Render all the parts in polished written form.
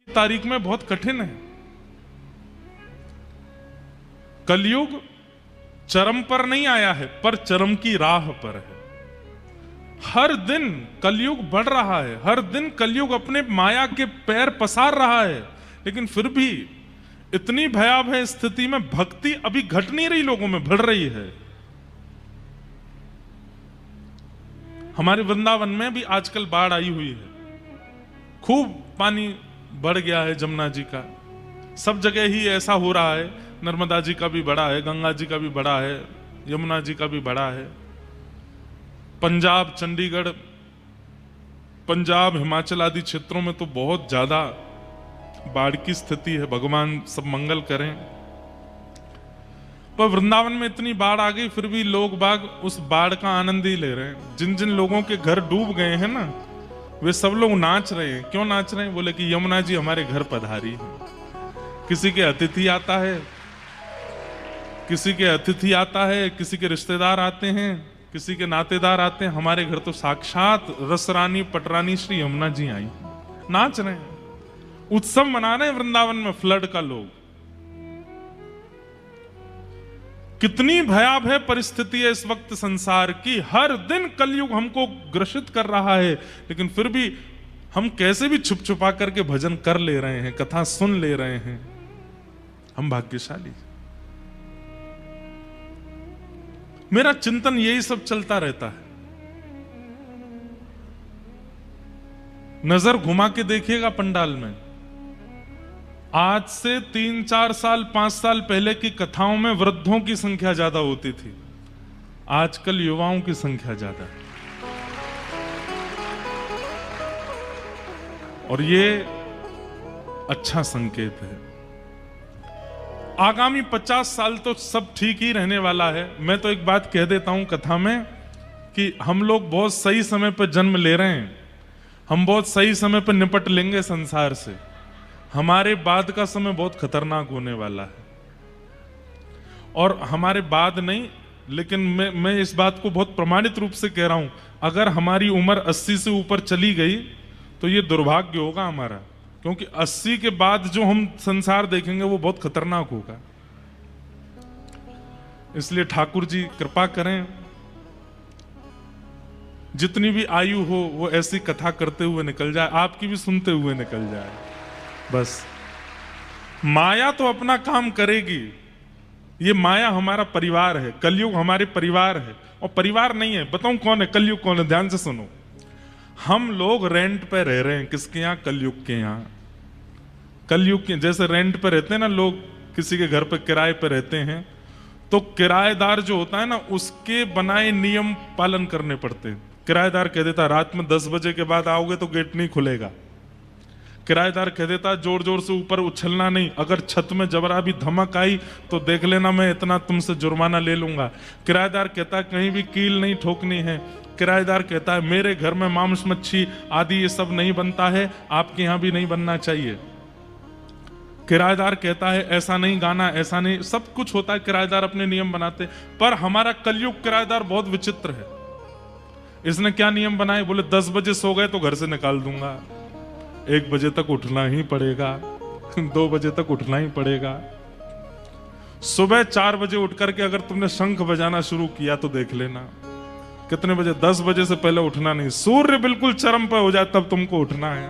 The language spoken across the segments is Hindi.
तारीख में बहुत कठिन है। कलयुग चरम पर नहीं आया है, पर चरम की राह पर है। हर दिन कलयुग बढ़ रहा है, हर दिन कलयुग अपने माया के पैर पसार रहा है, लेकिन फिर भी इतनी भयावह स्थिति में भक्ति अभी घट नहीं रही, लोगों में बढ़ रही है। हमारे वृंदावन में भी आजकल बाढ़ आई हुई है, खूब पानी बढ़ गया है जमुना जी का। सब जगह ही ऐसा हो रहा है, नर्मदा जी का भी बड़ा है, गंगा जी का भी बड़ा है, यमुना जी का भी बड़ा है। पंजाब, चंडीगढ़, पंजाब, हिमाचल आदि क्षेत्रों में तो बहुत ज्यादा बाढ़ की स्थिति है। भगवान सब मंगल करें। पर वृंदावन में इतनी बाढ़ आ गई, फिर भी लोग बाग उस बाढ़ का आनंद ही ले रहे हैं। जिन जिन लोगों के घर डूब गए हैं ना, वे सब लोग नाच रहे हैं। क्यों नाच रहे हैं? बोले कि यमुना जी हमारे घर पधारी है। किसी के अतिथि आता है, किसी के अतिथि आता है, किसी के रिश्तेदार आते हैं, किसी के नातेदार आते हैं। हमारे घर तो साक्षात रसरानी पटरानी श्री यमुना जी आई, नाच रहे हैं, उत्सव मना रहे हैं वृंदावन में फ्लड का लोग। कितनी भयावह परिस्थिति है इस वक्त संसार की। हर दिन कलयुग हमको ग्रसित कर रहा है, लेकिन फिर भी हम कैसे भी छुप छुपा करके भजन कर ले रहे हैं, कथा सुन ले रहे हैं। हम भाग्यशाली। मेरा चिंतन यही सब चलता रहता है। नजर घुमा के देखिएगा पंडाल में, आज से 3-4 साल 5 साल पहले की कथाओं में वृद्धों की संख्या ज्यादा होती थी, आजकल युवाओं की संख्या ज्यादा है। और ये अच्छा संकेत है। आगामी 50 साल तो सब ठीक ही रहने वाला है। मैं तो एक बात कह देता हूं कथा में कि हम लोग बहुत सही समय पर जन्म ले रहे हैं, हम बहुत सही समय पर निपट लेंगे संसार से। हमारे बाद का समय बहुत खतरनाक होने वाला है। और हमारे बाद नहीं, लेकिन मैं इस बात को बहुत प्रमाणित रूप से कह रहा हूं, अगर हमारी उम्र 80 से ऊपर चली गई तो ये दुर्भाग्य होगा हमारा, क्योंकि 80 के बाद जो हम संसार देखेंगे वो बहुत खतरनाक होगा। इसलिए ठाकुर जी कृपा करें, जितनी भी आयु हो वो ऐसी कथा करते हुए निकल जाए, आपकी भी सुनते हुए निकल जाए। बस माया तो अपना काम करेगी। ये माया हमारा परिवार है, कलयुग हमारे परिवार है। और परिवार नहीं है, बताऊं कौन है कलयुग, कौन है? ध्यान से सुनो। हम लोग रेंट पे रह रहे हैं, किसके यहां? कलयुग के यहां। कलयुग के जैसे रेंट पे रहते हैं ना लोग, किसी के घर पे किराए पे रहते हैं, तो किराएदार जो होता है ना, उसके बनाए नियम पालन करने पड़ते हैं। किराएदार कह देता रात में 10 बजे के बाद आओगे तो गेट नहीं खुलेगा। किराएदार कह देता जोर जोर से ऊपर उछलना नहीं, अगर छत में जबरा भी धमक आई तो देख लेना मैं इतना तुमसे जुर्माना ले लूंगा। किराएदार कहता है कहीं भी कील नहीं ठोकनी है। किराएदार कहता है मेरे घर में मांस मच्छी आदि ये सब नहीं बनता है, आपके यहां भी नहीं बनना चाहिए। किराएदार कहता है ऐसा नहीं गाना, ऐसा नहीं, सब कुछ होता है, किराएदार अपने नियम बनाते। पर हमारा कलयुग किराएदार बहुत विचित्र है। इसने क्या नियम बनाए? बोले 10 बजे सो गए तो घर से निकाल दूंगा, 1 बजे तक उठना ही पड़ेगा, 2 बजे तक उठना ही पड़ेगा। सुबह 4 बजे उठ करके अगर तुमने शंख बजाना शुरू किया तो देख लेना कितने बजे, 10 बजे से पहले उठना नहीं। सूर्य बिल्कुल चरम पर हो जाए तब तुमको उठना है।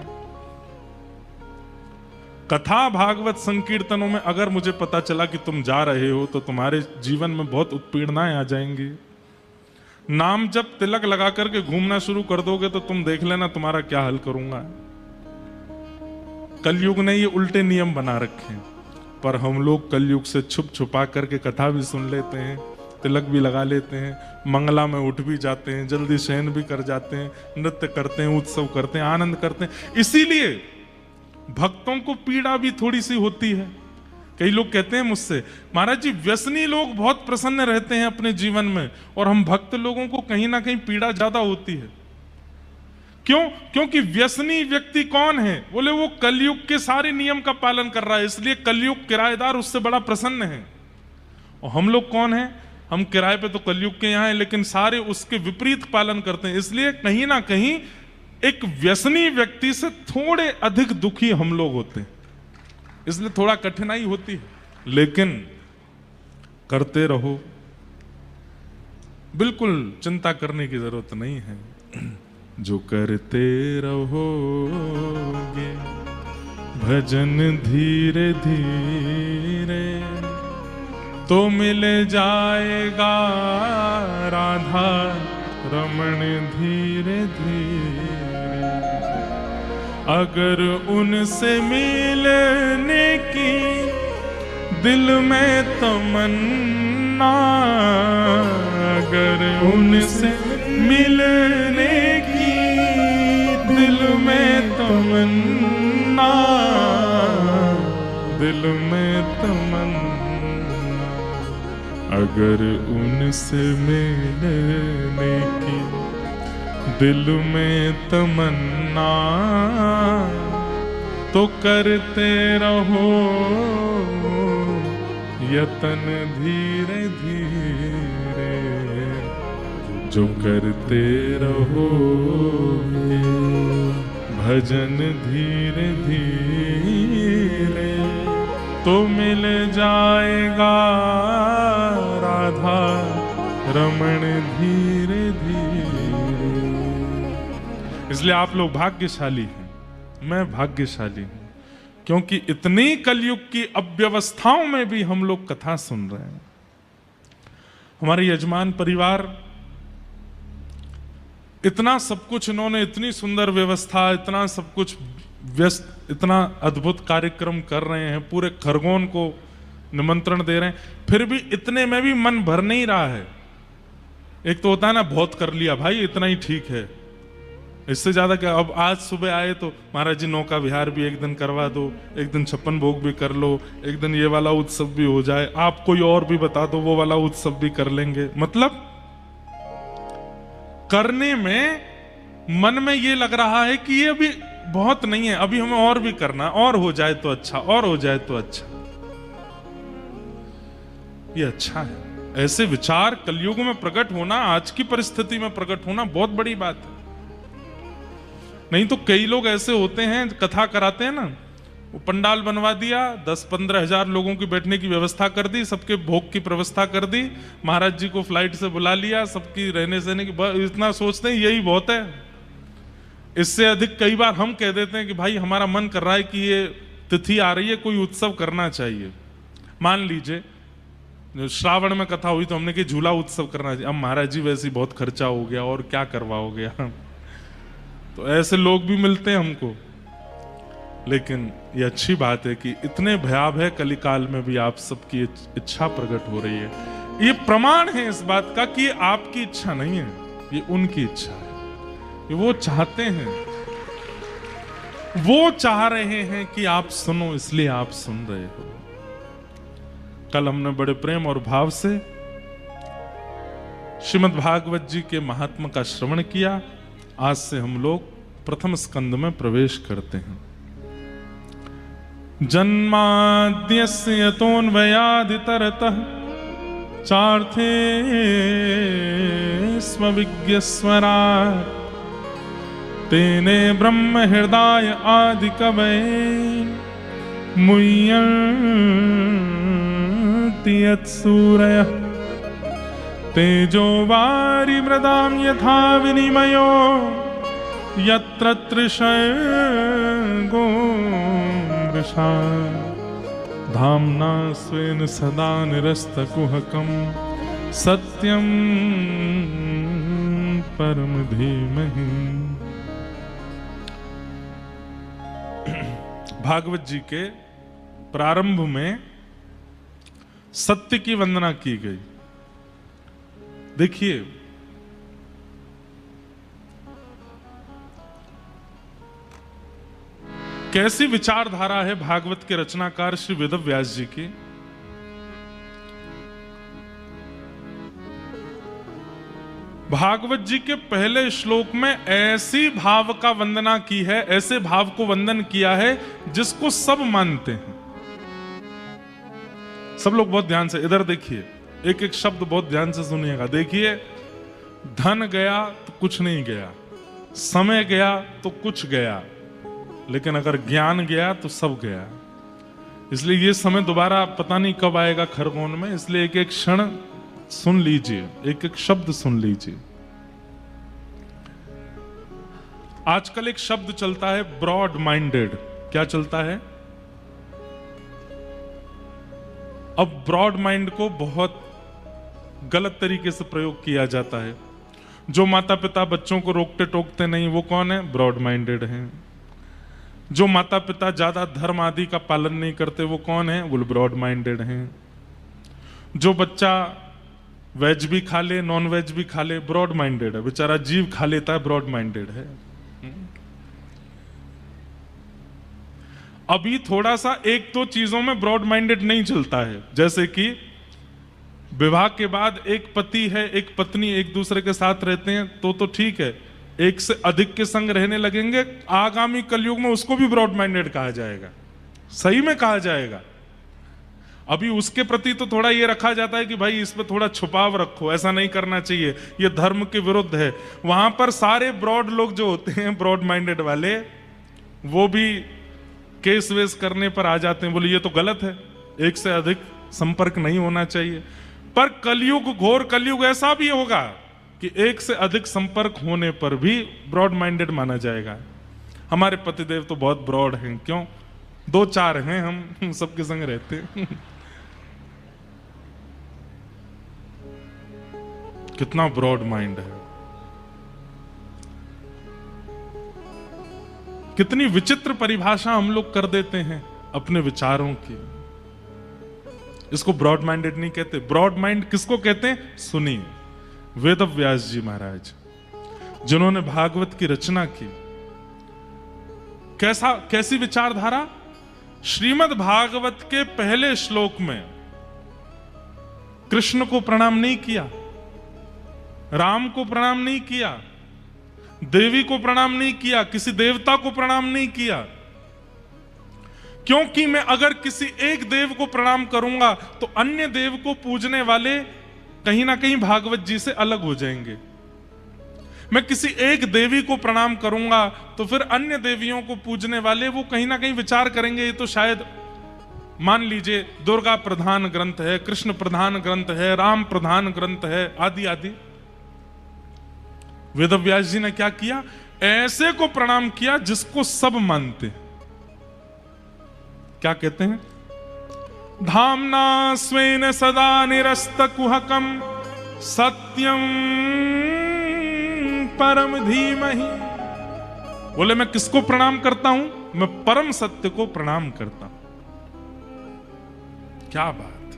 कथा भागवत संकीर्तनों में अगर मुझे पता चला कि तुम जा रहे हो तो तुम्हारे जीवन में बहुत उत्पीड़नाएं आ जाएंगी। नाम जब तिलक लगा करके घूमना शुरू कर दोगे तो तुम देख लेना तुम्हारा क्या हल करूंगा। कलयुग ने ये उल्टे नियम बना रखे हैं, पर हम लोग कलयुग से छुप छुपा करके कथा भी सुन लेते हैं, तिलक भी लगा लेते हैं, मंगला में उठ भी जाते हैं, जल्दी शयन भी कर जाते हैं, नृत्य करते हैं, उत्सव करते हैं, आनंद करते हैं। इसीलिए भक्तों को पीड़ा भी थोड़ी सी होती है। कई लोग कहते हैं मुझसे, महाराज जी व्यसनी लोग बहुत प्रसन्न रहते हैं अपने जीवन में, और हम भक्त लोगों को कहीं ना कहीं पीड़ा ज्यादा होती है। क्यों? क्योंकि व्यसनी व्यक्ति कौन है? बोले वो कलयुग के सारे नियम का पालन कर रहा है, इसलिए कलयुग किराएदार उससे बड़ा प्रसन्न है। और हम लोग कौन है? हम किराए पे तो कलयुग के यहाँ हैं, लेकिन सारे उसके विपरीत पालन करते हैं, इसलिए कहीं ना कहीं एक व्यसनी व्यक्ति से थोड़े अधिक दुखी हम लोग होते हैं, इसलिए थोड़ा कठिनाई होती है, लेकिन करते रहो, बिल्कुल चिंता करने की जरूरत नहीं है। जो करते रहोगे भजन धीरे धीरे तो मिल जाएगा राधा रमण धीरे धीरे। अगर उनसे मिलने की दिल में तमन्ना, अगर उनसे मिलने की दिल में तमन्ना, दिल में तमन्ना, अगर उनसे मिलने की दिल में तमन्ना, तो करते रहो यतन धीरे धीरे। जो करते रहो भजन धीरे धीरे तो मिल जाएगा राधा रमण धीरे धीरे। इसलिए आप लोग भाग्यशाली हैं, मैं भाग्यशाली हूं, क्योंकि इतनी कलयुग की अव्यवस्थाओं में भी हम लोग कथा सुन रहे हैं। हमारे यजमान परिवार इतना सब कुछ, इन्होंने इतनी सुंदर व्यवस्था, इतना सब कुछ व्यस्त, इतना अद्भुत कार्यक्रम कर रहे हैं, पूरे खरगोन को निमंत्रण दे रहे हैं, फिर भी इतने में भी मन भर नहीं रहा है। एक तो होता है ना, बहुत कर लिया भाई, इतना ही ठीक है, इससे ज्यादा क्या। अब आज सुबह आए तो महाराज जी नौका विहार भी एक दिन करवा दो, एक दिन 56 भोग भी कर लो, एक दिन ये वाला उत्सव भी हो जाए, आप कोई और भी बता दो, वो वाला उत्सव भी कर लेंगे। मतलब करने में मन में ये लग रहा है कि ये अभी बहुत नहीं है, अभी हमें और भी करना, और हो जाए तो अच्छा, और हो जाए तो अच्छा। ये अच्छा है, ऐसे विचार कलयुग में प्रकट होना, आज की परिस्थिति में प्रकट होना बहुत बड़ी बात है। नहीं तो कई लोग ऐसे होते हैं, कथा कराते हैं ना, वो पंडाल बनवा दिया, 10-15 हजार लोगों की बैठने की व्यवस्था कर दी, सबके भोग की व्यवस्था कर दी, महाराज जी को फ्लाइट से बुला लिया, सबकी रहने सहने की, इतना सोचते हैं यही बहुत है। इससे अधिक कई बार हम कह देते हैं कि भाई हमारा मन कर रहा है कि ये तिथि आ रही है, कोई उत्सव करना चाहिए। मान लीजिए श्रावण में कथा हुई तो हमने कि झूला उत्सव करना चाहिए। अब महाराज जी वैसे ही बहुत खर्चा हो गया और क्या करवाओगे। तो ऐसे लोग भी मिलते हैं हमको, लेकिन ये अच्छी बात है कि इतने भयावह कलिकाल में भी आप सबकी इच्छा प्रकट हो रही है। ये प्रमाण है इस बात का कि ये आपकी इच्छा नहीं है, ये उनकी इच्छा है। ये वो चाहते हैं, वो चाह रहे हैं कि आप सुनो, इसलिए आप सुन रहे हो। कल हमने बड़े प्रेम और भाव से श्रीमद् भागवत जी के महात्मा का श्रवण किया। आज से हम लोग प्रथम स्कंद में प्रवेश करते हैं। जन्माद्यस्य यतोऽन्वयादितरतः चार्थे स्वविज्ञस्वराट् तेने ब्रह्म हृदय आदि कवये मुह्यन्ति यत्सूरयः तेजो वारि मृदां यथा विनिमयो यत्र त्रिशर्गो मृषा धाम्ना स्वेन सदा निरस्तकुहकं सत्यं परम धीमहि। भागवत जी के प्रारंभ में सत्य की वंदना की गई। देखिए, कैसी विचारधारा है भागवत के रचनाकार श्री वेदव्यास जी की। भागवत जी के पहले श्लोक में ऐसी भाव का वंदना की है, ऐसे भाव को वंदन किया है जिसको सब मानते हैं। सब लोग बहुत ध्यान से इधर देखिए, एक एक शब्द बहुत ध्यान से सुनिएगा। देखिए, धन गया तो कुछ नहीं गया, समय गया तो कुछ गया, लेकिन अगर ज्ञान गया तो सब गया। इसलिए ये समय दोबारा पता नहीं कब आएगा खरगोन में, इसलिए एक एक क्षण सुन लीजिए, एक एक शब्द सुन लीजिए। आजकल एक शब्द चलता है ब्रॉड माइंडेड। क्या चलता है? अब ब्रॉड माइंड को बहुत गलत तरीके से प्रयोग किया जाता है। जो माता पिता बच्चों को रोकते टोकते नहीं, वो कौन है? ब्रॉड माइंडेड हैं। जो माता पिता ज्यादा धर्म आदि का पालन नहीं करते, वो कौन है? वो ब्रॉड माइंडेड हैं। जो बच्चा वेज भी खा ले, नॉन वेज भी खा ले, ब्रॉड माइंडेड है। बेचारा जीव खा लेता है, ब्रॉड माइंडेड है। अभी थोड़ा सा एक दो चीजों में ब्रॉड माइंडेड नहीं चलता है, जैसे कि विवाह के बाद एक पति है, एक पत्नी एक दूसरे के साथ रहते हैं तो ठीक है। एक से अधिक के संग रहने लगेंगे, आगामी कलयुग में उसको भी ब्रॉड माइंडेड कहा जाएगा, सही में कहा जाएगा। अभी उसके प्रति तो थोड़ा ये रखा जाता है कि भाई इस पे थोड़ा छुपाव रखो, ऐसा नहीं करना चाहिए, ये धर्म के विरुद्ध है। वहां पर सारे ब्रॉड लोग जो होते हैं, ब्रॉड माइंडेड वाले, वो भी केस वेस करने पर आ जाते हैं, बोले ये तो गलत है, एक से अधिक संपर्क नहीं होना चाहिए। पर कलयुग, घोर कलयुग ऐसा भी होगा कि एक से अधिक संपर्क होने पर भी ब्रॉड माइंडेड माना जाएगा। हमारे पतिदेव तो बहुत ब्रॉड हैं, क्यों? 2-4 हैं, हम सबके संग रहते हैं। कितना ब्रॉड माइंड है, कितनी विचित्र परिभाषा हम लोग कर देते हैं अपने विचारों की। इसको ब्रॉड माइंडेड नहीं कहते। ब्रॉड माइंड किसको कहते हैं? सुनिए, वेद व्यास जी महाराज, जिन्होंने भागवत की रचना की, कैसी विचारधारा? श्रीमद् भागवत के पहले श्लोक में कृष्ण को प्रणाम नहीं किया, राम को प्रणाम नहीं किया, देवी को प्रणाम नहीं किया, किसी देवता को प्रणाम नहीं किया। क्योंकि मैं अगर किसी एक देव को प्रणाम करूंगा तो अन्य देव को पूजने वाले कहीं ना कहीं भागवत जी से अलग हो जाएंगे। मैं किसी एक देवी को प्रणाम करूंगा तो फिर अन्य देवियों को पूजने वाले वो कहीं ना कहीं विचार करेंगे, ये तो शायद मान लीजिए दुर्गा प्रधान ग्रंथ है, कृष्ण प्रधान ग्रंथ है, राम प्रधान ग्रंथ है, आदि आदि। वेदव्यास जी ने क्या किया? ऐसे को प्रणाम किया जिसको सब मानते हैं। क्या कहते हैं? धामना स्वेन सदा निरस्तकुहकम सत्यम परम धीमहि। बोले मैं किसको प्रणाम करता हूं? मैं परम सत्य को प्रणाम करता हूं। क्या बात!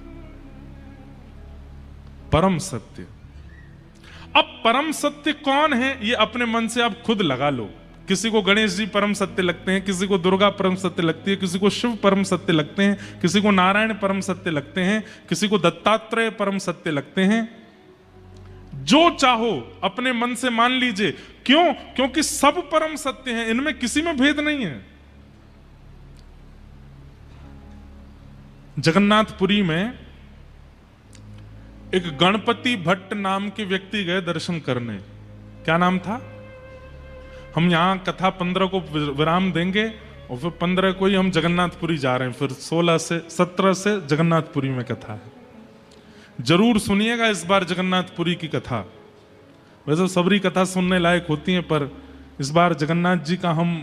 परम सत्य। अब परम सत्य कौन है ये अपने मन से आप खुद लगा लो। किसी को गणेश जी परम सत्य लगते हैं, किसी को दुर्गा परम सत्य लगती है, किसी को शिव परम सत्य लगते हैं, किसी को नारायण परम सत्य लगते हैं, किसी को दत्तात्रेय परम सत्य लगते हैं। जो चाहो अपने मन से मान लीजिए। क्यों? क्योंकि सब परम सत्य हैं, इनमें किसी में भेद नहीं है। जगन्नाथपुरी में एक गणपति भट्ट नाम के व्यक्ति गए दर्शन करने। क्या नाम था? हम यहां कथा 15 को विराम देंगे और फिर 15 को ही हम जगन्नाथपुरी जा रहे हैं। फिर 17 से जगन्नाथपुरी में कथा है। जरूर सुनिएगा इस बार जगन्नाथपुरी की कथा। वैसे सबरी कथा सुनने लायक होती है, पर इस बार जगन्नाथ जी का हम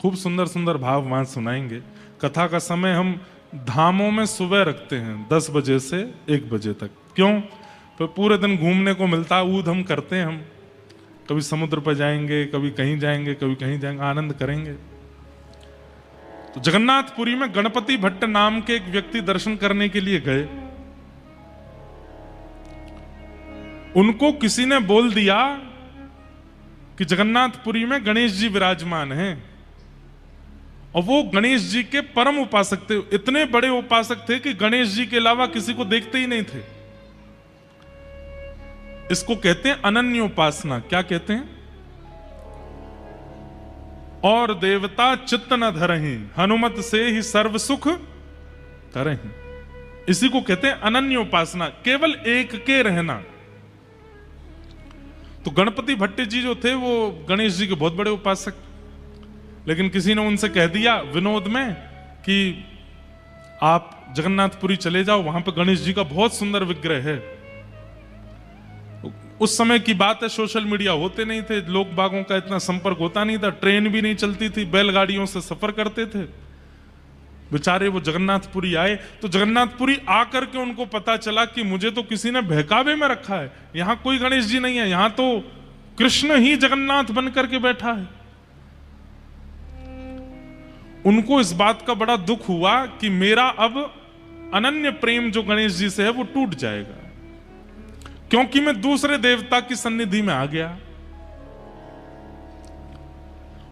खूब सुंदर सुंदर भाव वहां सुनाएंगे। कथा का समय हम धामों में सुबह रखते हैं 10 बजे से 1 बजे तक। क्यों? तो पूरे दिन घूमने को मिलता, ऊध हम करते हैं। हम कभी समुद्र पर जाएंगे, कभी कहीं जाएंगे, कभी कहीं जाएंगे, आनंद करेंगे। तो जगन्नाथपुरी में गणपति भट्ट नाम के एक व्यक्ति दर्शन करने के लिए गए। उनको किसी ने बोल दिया कि जगन्नाथपुरी में गणेश जी विराजमान हैं, और वो गणेश जी के परम उपासक थे। इतने बड़े उपासक थे कि गणेश जी के अलावा किसी को देखते ही नहीं थे। इसको कहते हैं अनन्य उपासना। क्या कहते हैं? और देवता चित्त न धरहि, हनुमत से ही सर्व सुख करहि। इसी को कहते हैं अनन्य उपासना, केवल एक के रहना। तो गणपति भट्ट जी जो थे वो गणेश जी के बहुत बड़े उपासक, लेकिन किसी ने उनसे कह दिया विनोद में कि आप जगन्नाथपुरी चले जाओ, वहां पे गणेश जी का बहुत सुंदर विग्रह है। उस समय की बात है, सोशल मीडिया होते नहीं थे, लोग बागों का इतना संपर्क होता नहीं था, ट्रेन भी नहीं चलती थी, बैलगाड़ियों से सफर करते थे। बेचारे वो जगन्नाथपुरी आए, तो जगन्नाथपुरी आकर के उनको पता चला कि मुझे तो किसी ने बहकावे में रखा है, यहां कोई गणेश जी नहीं है, यहां तो कृष्ण ही जगन्नाथ बन करके बैठा है। उनको इस बात का बड़ा दुख हुआ कि मेरा अब अनन्य प्रेम जो गणेश जी से है वो टूट जाएगा, क्योंकि मैं दूसरे देवता की सन्निधि में आ गया।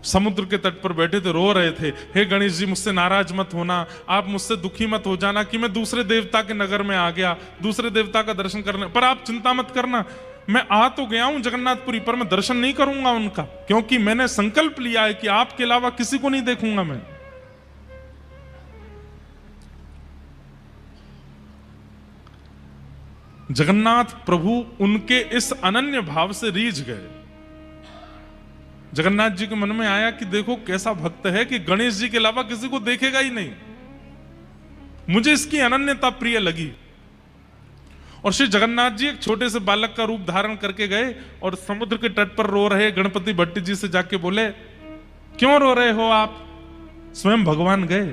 समुद्र के तट पर बैठे थे, रो रहे थे, हे गणेश जी मुझसे नाराज मत होना, आप मुझसे दुखी मत हो जाना कि मैं दूसरे देवता के नगर में आ गया, दूसरे देवता का दर्शन करने, पर आप चिंता मत करना, मैं आ तो गया हूं जगन्नाथपुरी, पर मैं दर्शन नहीं करूंगा उनका, क्योंकि मैंने संकल्प लिया है कि आपके अलावा किसी को नहीं देखूंगा मैं। जगन्नाथ प्रभु उनके इस अनन्य भाव से रीझ गए। जगन्नाथ जी के मन में आया कि देखो कैसा भक्त है कि गणेश जी के अलावा किसी को देखेगा ही नहीं, मुझे इसकी अनन्यता प्रिय लगी। और श्री जगन्नाथ जी एक छोटे से बालक का रूप धारण करके गए और समुद्र के तट पर रो रहे गणपति भट्ट जी से जाके बोले, क्यों रो रहे हो आप? स्वयं भगवान गए।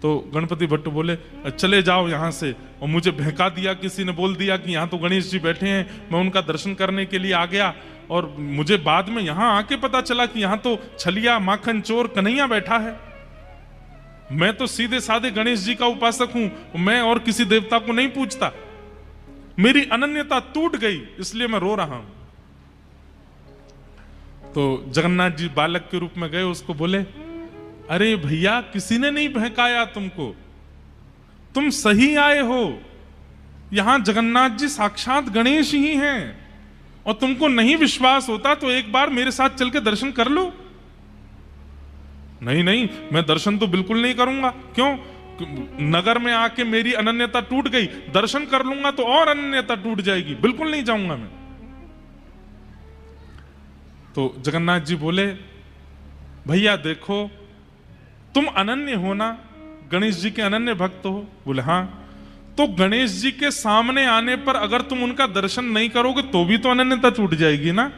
तो गणपति भट्ट बोले, चले जाओ यहां से, और मुझे बहका दिया, किसी ने बोल दिया कि यहां तो गणेश जी बैठे हैं, मैं उनका दर्शन करने के लिए आ गया, और मुझे बाद में यहां आके पता चला कि यहां तो छलिया माखन चोर कन्हैया बैठा है। मैं तो सीधे साधे गणेश जी का उपासक हूं, मैं और किसी देवता को नहीं पूजता, मेरी अनन्यता टूट गई, इसलिए मैं रो रहा हूं। तो जगन्नाथ जी बालक के रूप में गए, उसको बोले, अरे भैया किसी ने नहीं बहकाया तुमको, तुम सही आए हो, यहां जगन्नाथ जी साक्षात गणेश ही हैं, और तुमको नहीं विश्वास होता तो एक बार मेरे साथ चल के दर्शन कर लो। नहीं नहीं, मैं दर्शन तो बिल्कुल नहीं करूंगा। क्यों? नगर में आके मेरी अनन्यता टूट गई, दर्शन कर लूंगा तो और अनन्यता टूट जाएगी, बिल्कुल नहीं जाऊंगा मैं। तो जगन्नाथ जी बोले, भैया देखो तुम अनन्य हो ना, गणेश जी के अनन्य भक्त हो? बोले हाँ। तो गणेश जी के सामने आने पर अगर तुम उनका दर्शन नहीं करोगे तो भी तो अनन्यता टूट जाएगी ना।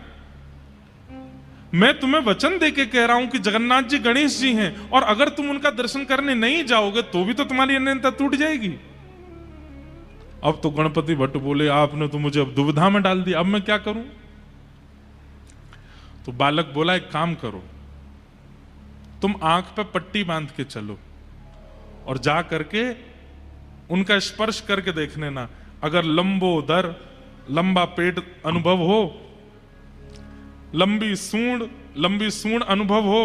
मैं तुम्हें वचन देके कह रहा हूं कि जगन्नाथ जी गणेश जी हैं, और अगर तुम उनका दर्शन करने नहीं जाओगे तो भी तो तुम्हारी अनन्यता टूट जाएगी। अब तो गणपति भट्ट बोले, आपने तो मुझे अब दुविधा में डाल दिया, अब मैं क्या करूं? तो बालक बोला, एक काम करो, तुम आंख पे पट्टी बांध के चलो और जा करके उनका स्पर्श करके देखने ना, अगर लंबोदर लंबा पेट अनुभव हो, लंबी सूंड अनुभव हो,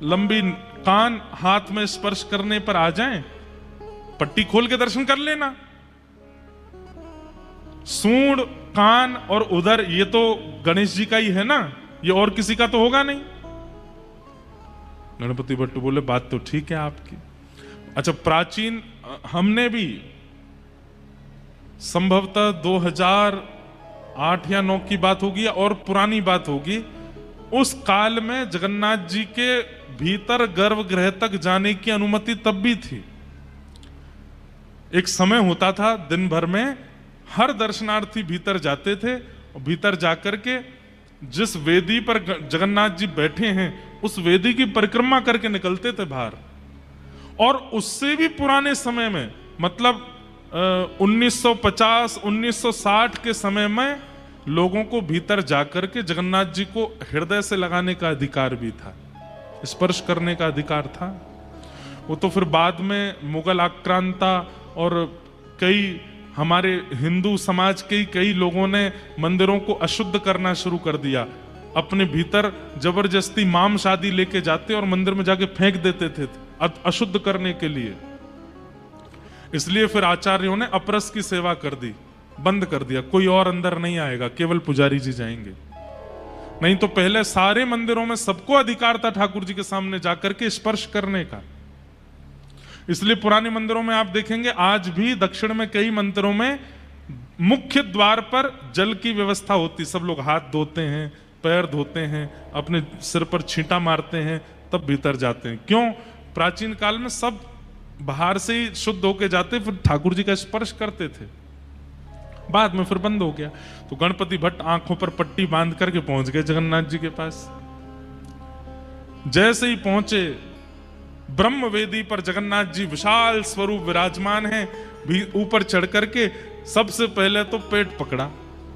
लंबी कान हाथ में स्पर्श करने पर आ जाएं, पट्टी खोल के दर्शन कर लेना। सूंड, कान और उदर ये तो गणेश जी का ही है ना, ये और किसी का तो होगा नहीं। गणपति भट्ट बोले, बात तो ठीक है आपकी। अच्छा, प्राचीन हमने भी संभवतः 2008 या 9 की बात होगी और पुरानी बात होगी, उस काल में जगन्नाथ जी के भीतर गर्भगृह तक जाने की अनुमति तब भी थी। एक समय होता था दिन भर में हर दर्शनार्थी भीतर जाते थे, और भीतर जाकर के जिस वेदी पर जगन्नाथ जी बैठे हैं उस वेदी की परिक्रमा करके निकलते थे बाहर। और उससे भी पुराने समय में, मतलब 1950 1960 के समय में लोगों को भीतर जाकर के जगन्नाथ जी को हृदय से लगाने का अधिकार भी था, स्पर्श करने का अधिकार था। वो तो फिर बाद में मुगल आक्रांता और कई हमारे हिंदू समाज के कई लोगों ने मंदिरों को अशुद्ध करना शुरू कर दिया, अपने भीतर जबरदस्ती मांस आदि लेके जाते और मंदिर में जाके फेंक देते थे अशुद्ध करने के लिए। इसलिए फिर आचार्यों ने अपरस की सेवा कर दी, बंद कर दिया, कोई और अंदर नहीं आएगा, केवल पुजारी जी जाएंगे। नहीं तो पहले सारे मंदिरों में सबको अधिकार था ठाकुर जी के सामने जाकर के स्पर्श करने का। इसलिए पुराने मंदिरों में आप देखेंगे आज भी दक्षिण में कई मंदिरों में मुख्य द्वार पर जल की व्यवस्था होती, सब लोग हाथ धोते हैं, पैर धोते हैं, अपने सिर पर छींटा मारते हैं, तब भीतर जाते हैं। क्यों? प्राचीन काल में सब बाहर से ही शुद्ध होके जाते, फिर ठाकुर जी का स्पर्श करते थे, बाद में फिर बंद हो गया। तो गणपति भट्ट आंखों पर पट्टी बांध करके पहुंच गए जगन्नाथ जी के पास। जैसे ही पहुंचे, ब्रह्म वेदी पर जगन्नाथ जी विशाल स्वरूप विराजमान हैं, भी ऊपर चढ़ करके सबसे पहले तो पेट पकड़ा,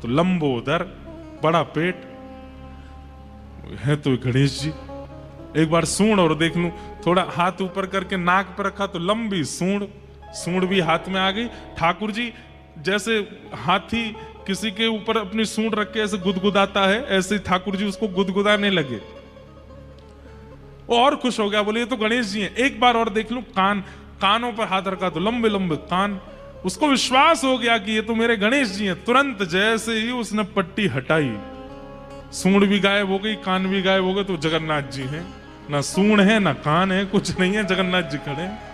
तो लंबोदर बड़ा पेट है तो गणेश जी। एक बार सूंड और देख लूं, थोड़ा हाथ ऊपर करके नाक पर रखा तो लंबी सूंड, सूंड भी हाथ में आ गई। ठाकुर जी जैसे हाथी किसी के ऊपर अपनी सूंड रख के ऐसे गुदगुदाता है, ऐसे ठाकुर जी उसको गुदगुदाने लगे। और खुश हो गया, बोले ये तो गणेश जी हैं। एक बार और देख लूं, कान, कानों पर हाथ रखा तो लंबे लंबे कान। उसको विश्वास हो गया कि ये तो मेरे गणेश जी हैं। तुरंत जैसे ही उसने पट्टी हटाई, सूंड भी गायब हो गई, कान भी गायब हो गए, तो जगन्नाथ जी हैं। ना सूंड है ना कान है, कुछ नहीं है, जगन्नाथ जी खड़े हैं।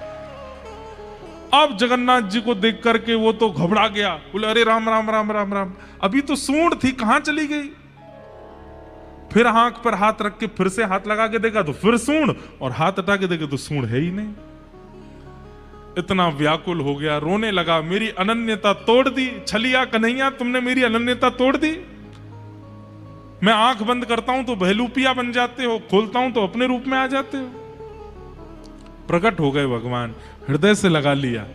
अब जगन्नाथ जी को देख करके वो तो घबरा गया, बोले अरे राम राम राम राम राम, अभी तो सूंड थी, कहां चली गई? फिर आंख पर हाथ रख के फिर से हाथ लगा के देखा तो फिर सूंड, और हाथ हटा के देखा तो सूंड है ही नहीं। इतना व्याकुल हो गया, रोने लगा, मेरी अनन्यता तोड़ दी छलिया कन्हैया, तुमने मेरी अनन्यता तोड़ दी। मैं आंख बंद करता हूं तो बहलूपिया बन जाते हो, खोलता हूं तो अपने रूप में आ जाते हो। प्रकट हो गए भगवान, हृदय से लगा लिया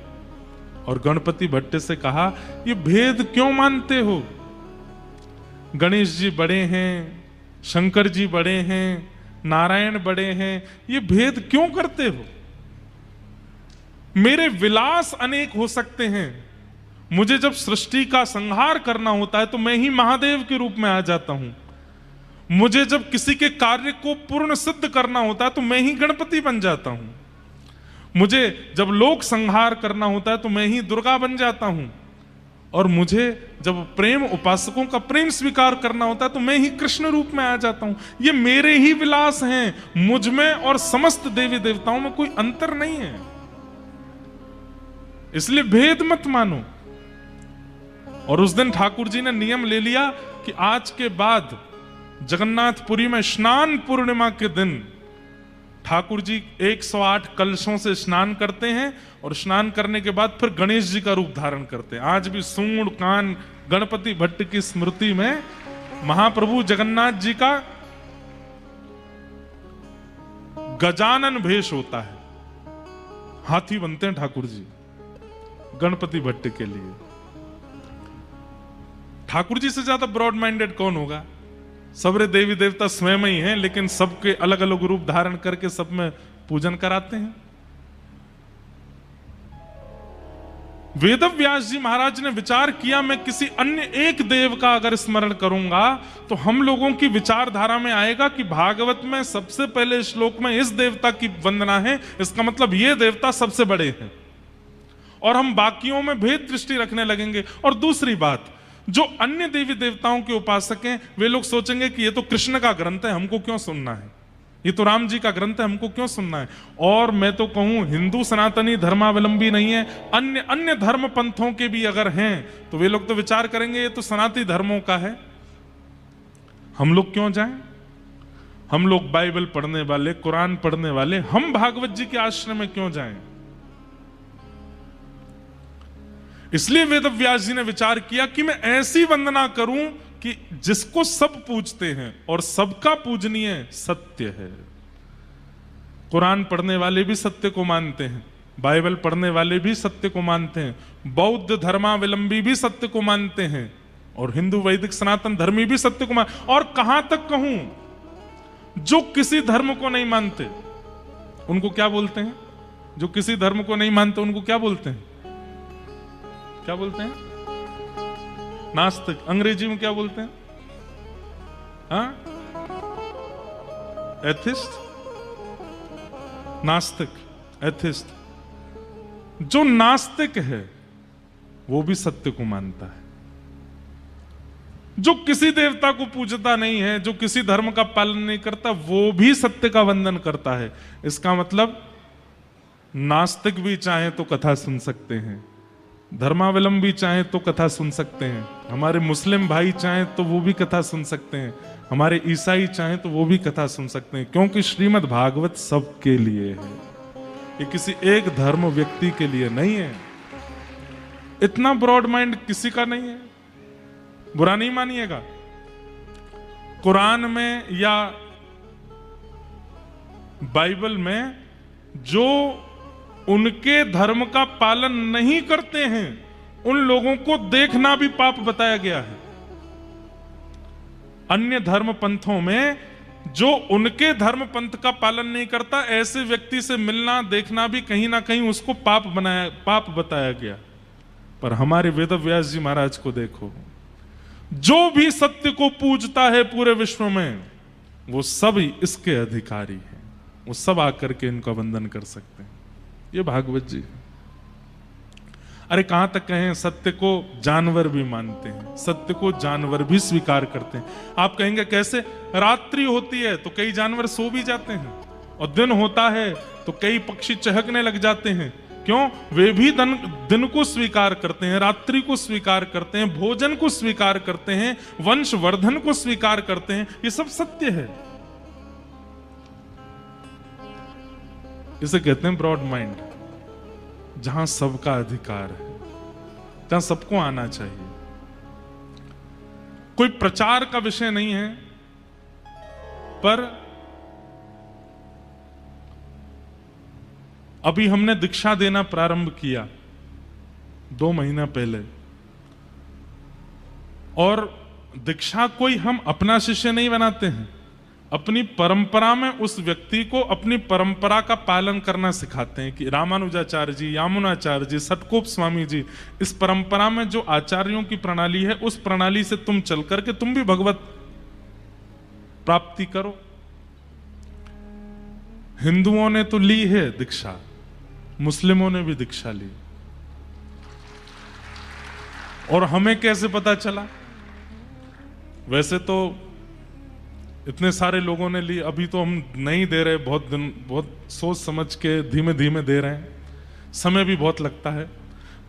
और गणपति भट्ट से कहा, ये भेद क्यों मानते हो? गणेश जी बड़े हैं, शंकर जी बड़े हैं, नारायण बड़े हैं, ये भेद क्यों करते हो? मेरे विलास अनेक हो सकते हैं, मुझे जब सृष्टि का संहार करना होता है तो मैं ही महादेव के रूप में आ जाता हूं। मुझे जब किसी के कार्य को पूर्ण सिद्ध करना होता है तो मैं ही गणपति बन जाता हूं। मुझे जब लोक संहार करना होता है तो मैं ही दुर्गा बन जाता हूं। और मुझे जब प्रेम उपासकों का प्रेम स्वीकार करना होता है तो मैं ही कृष्ण रूप में आ जाता हूं। ये मेरे ही विलास हैं, मुझ में और समस्त देवी देवताओं में कोई अंतर नहीं है, इसलिए भेद मत मानो। और उस दिन ठाकुर जी ने नियम ले लिया कि आज के बाद जगन्नाथपुरी में स्नान पूर्णिमा के दिन ठाकुर जी 108 कलशों से स्नान करते हैं, और स्नान करने के बाद फिर गणेश जी का रूप धारण करते हैं। आज भी सूंड कान गणपति भट्ट की स्मृति में महाप्रभु जगन्नाथ जी का गजानन भेष होता है, हाथी बनते हैं ठाकुर जी गणपति भट्ट के लिए। ठाकुर जी से ज्यादा ब्रॉड माइंडेड कौन होगा? सबरे देवी देवता स्वयं ही हैं, लेकिन सबके अलग अलग रूप धारण करके सब में पूजन कराते हैं। वेदव्यास जी महाराज ने विचार किया, मैं किसी अन्य एक देव का अगर स्मरण करूंगा तो हम लोगों की विचारधारा में आएगा कि भागवत में सबसे पहले श्लोक में इस देवता की वंदना है, इसका मतलब ये देवता सबसे बड़े हैं, और हम बाकियों में भेद दृष्टि रखने लगेंगे। और दूसरी बात, जो अन्य देवी देवताओं के उपासक हैं वे लोग सोचेंगे कि ये तो कृष्ण का ग्रंथ है, हमको क्यों सुनना है, ये तो राम जी का ग्रंथ है, हमको क्यों सुनना है। और मैं तो कहूं, हिंदू सनातनी धर्मावलंबी नहीं है, अन्य धर्म पंथों के भी अगर हैं तो वे लोग तो विचार करेंगे ये तो सनातनी धर्मों का है, हम लोग क्यों जाएं? हम लोग बाइबल पढ़ने वाले, कुरान पढ़ने वाले, हम भागवत जी के आश्रम में क्यों जाएं? इसलिए वेदव्यास जी ने विचार किया कि मैं ऐसी वंदना करूं कि जिसको सब पूजते हैं, और सबका पूजनीय सत्य है। कुरान पढ़ने वाले भी सत्य को मानते हैं, बाइबल पढ़ने वाले भी सत्य को मानते हैं, बौद्ध धर्मावलंबी भी सत्य को मानते हैं, और हिंदू वैदिक सनातन धर्मी भी सत्य को मानते। और कहां तक कहूं, जो किसी धर्म को नहीं मानते उनको क्या बोलते हैं? जो किसी धर्म को नहीं मानते उनको क्या बोलते हैं? क्या बोलते हैं? नास्तिक। अंग्रेजी में क्या बोलते हैं? हाँ? एथिस्ट, नास्तिक, एथिस्ट। जो नास्तिक है वो भी सत्य को मानता है। जो किसी देवता को पूजता नहीं है, जो किसी धर्म का पालन नहीं करता, वो भी सत्य का वंदन करता है। इसका मतलब नास्तिक भी चाहे तो कथा सुन सकते हैं, धर्मावलंबी चाहे तो कथा सुन सकते हैं, हमारे मुस्लिम भाई चाहे तो वो भी कथा सुन सकते हैं, हमारे ईसाई चाहे तो वो भी कथा सुन सकते हैं, क्योंकि श्रीमद् भागवत सबके लिए है, ये किसी एक धर्म व्यक्ति के लिए नहीं है। इतना ब्रॉड माइंड किसी का नहीं है, बुरा नहीं मानिएगा। कुरान में या बाइबल में जो उनके धर्म का पालन नहीं करते हैं उन लोगों को देखना भी पाप बताया गया है। अन्य धर्म पंथों में जो उनके धर्म पंथ का पालन नहीं करता, ऐसे व्यक्ति से मिलना देखना भी कहीं ना कहीं उसको पाप बताया गया। पर हमारे वेद व्यास जी महाराज को देखो, जो भी सत्य को पूजता है पूरे विश्व में वो सब ही इसके अधिकारी हैं, वो सब आकर के इनका वंदन कर सकते हैं। ये भागवत जी। अरे कहां तक कहें, सत्य को जानवर भी मानते हैं, सत्य को जानवर भी स्वीकार करते हैं। आप कहेंगे कैसे? रात्रि होती है तो कई जानवर सो भी जाते हैं, और दिन होता है तो कई पक्षी चहकने लग जाते हैं। क्यों? वे भी दिन को स्वीकार करते हैं, रात्रि को स्वीकार करते हैं, भोजन को स्वीकार करते हैं, वंशवर्धन को स्वीकार करते हैं। ये सब सत्य है। इसे कहते हैं ब्रॉड माइंड, जहां सबका अधिकार है, जहां सबको आना चाहिए। कोई प्रचार का विषय नहीं है, पर अभी हमने दीक्षा देना प्रारंभ किया 2 महीना पहले, और दीक्षा कोई हम अपना शिष्य नहीं बनाते हैं, अपनी परंपरा में उस व्यक्ति को अपनी परंपरा का पालन करना सिखाते हैं। कि रामानुजाचार्य जी, यामुनाचार्य जी, सतकोप स्वामी जी, इस परंपरा में जो आचार्यों की प्रणाली है उस प्रणाली से तुम चल करके तुम भी भगवत प्राप्ति करो। हिंदुओं ने तो ली है दीक्षा, मुस्लिमों ने भी दीक्षा ली, और हमें कैसे पता चला? वैसे तो इतने सारे लोगों ने ली, अभी तो हम नहीं दे रहे, बहुत सोच समझ के धीमे धीमे दे रहे हैं, समय भी बहुत लगता है।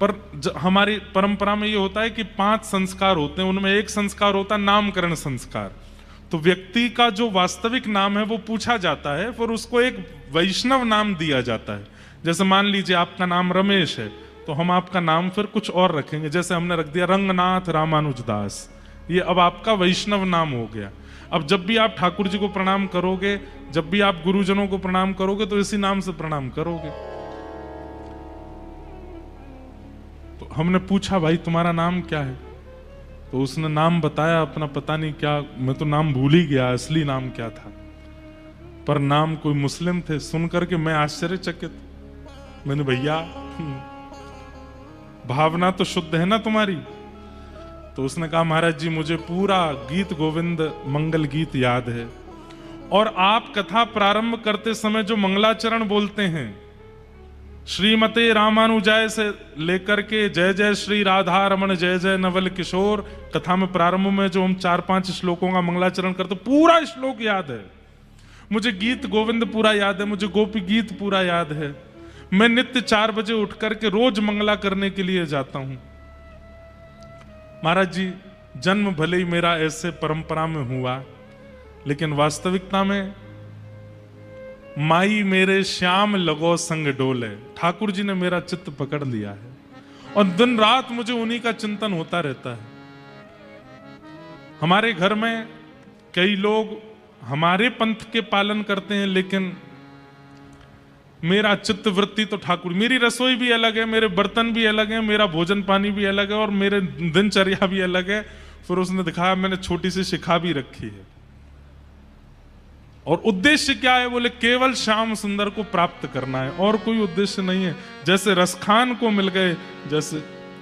पर हमारी परंपरा में ये होता है कि 5 संस्कार होते हैं, उनमें एक संस्कार होता है नामकरण संस्कार। तो व्यक्ति का जो वास्तविक नाम है वो पूछा जाता है, फिर उसको एक वैष्णव नाम दिया जाता है। जैसे मान लीजिए आपका नाम रमेश है, तो हम आपका नाम फिर कुछ और रखेंगे, जैसे हमने रख दिया रंगनाथ रामानुजदास, ये अब आपका वैष्णव नाम हो गया। अब जब भी आप ठाकुर जी को प्रणाम करोगे, जब भी आप गुरुजनों को प्रणाम करोगे, तो इसी नाम से प्रणाम करोगे। तो हमने पूछा भाई तुम्हारा नाम क्या है, तो उसने नाम बताया अपना, पता नहीं क्या, मैं तो नाम भूल ही गया असली नाम क्या था, पर नाम कोई मुस्लिम थे। सुन करके मैं आश्चर्यचकित, मैंने भैया भावना तो शुद्ध है ना तुम्हारी? तो उसने कहा महाराज जी मुझे पूरा गीत गोविंद मंगल गीत याद है, और आप कथा प्रारंभ करते समय जो मंगलाचरण बोलते हैं, श्रीमते रामानुजाय से लेकर के जय जय श्री राधा रमण जय जय नवल किशोर, कथा में प्रारंभ में जो हम 4-5 श्लोकों का मंगलाचरण करते, पूरा श्लोक याद है मुझे, गीत गोविंद पूरा याद है मुझे, गोपी गीत पूरा याद है। मैं नित्य 4 बजे उठ करके रोज मंगला करने के लिए जाता हूं। महाराज जी जन्म भले ही मेरा ऐसे परंपरा में हुआ, लेकिन वास्तविकता में माई मेरे श्याम लगो संग डोले, ठाकुर जी ने मेरा चित्त पकड़ लिया है, और दिन रात मुझे उन्हीं का चिंतन होता रहता है। हमारे घर में कई लोग हमारे पंथ के पालन करते हैं, लेकिन मेरा चित्त वृत्ति तो ठाकुर, मेरी रसोई भी अलग है, मेरे बर्तन भी अलग है, मेरा भोजन पानी भी अलग है, और मेरे दिनचर्या भी अलग है। फिर उसने दिखाया, मैंने छोटी सी शिखा भी रखी है, और उद्देश्य क्या है? बोले केवल श्याम सुंदर को प्राप्त करना है, और कोई उद्देश्य नहीं है। जैसे रसखान को मिल गए, जैसे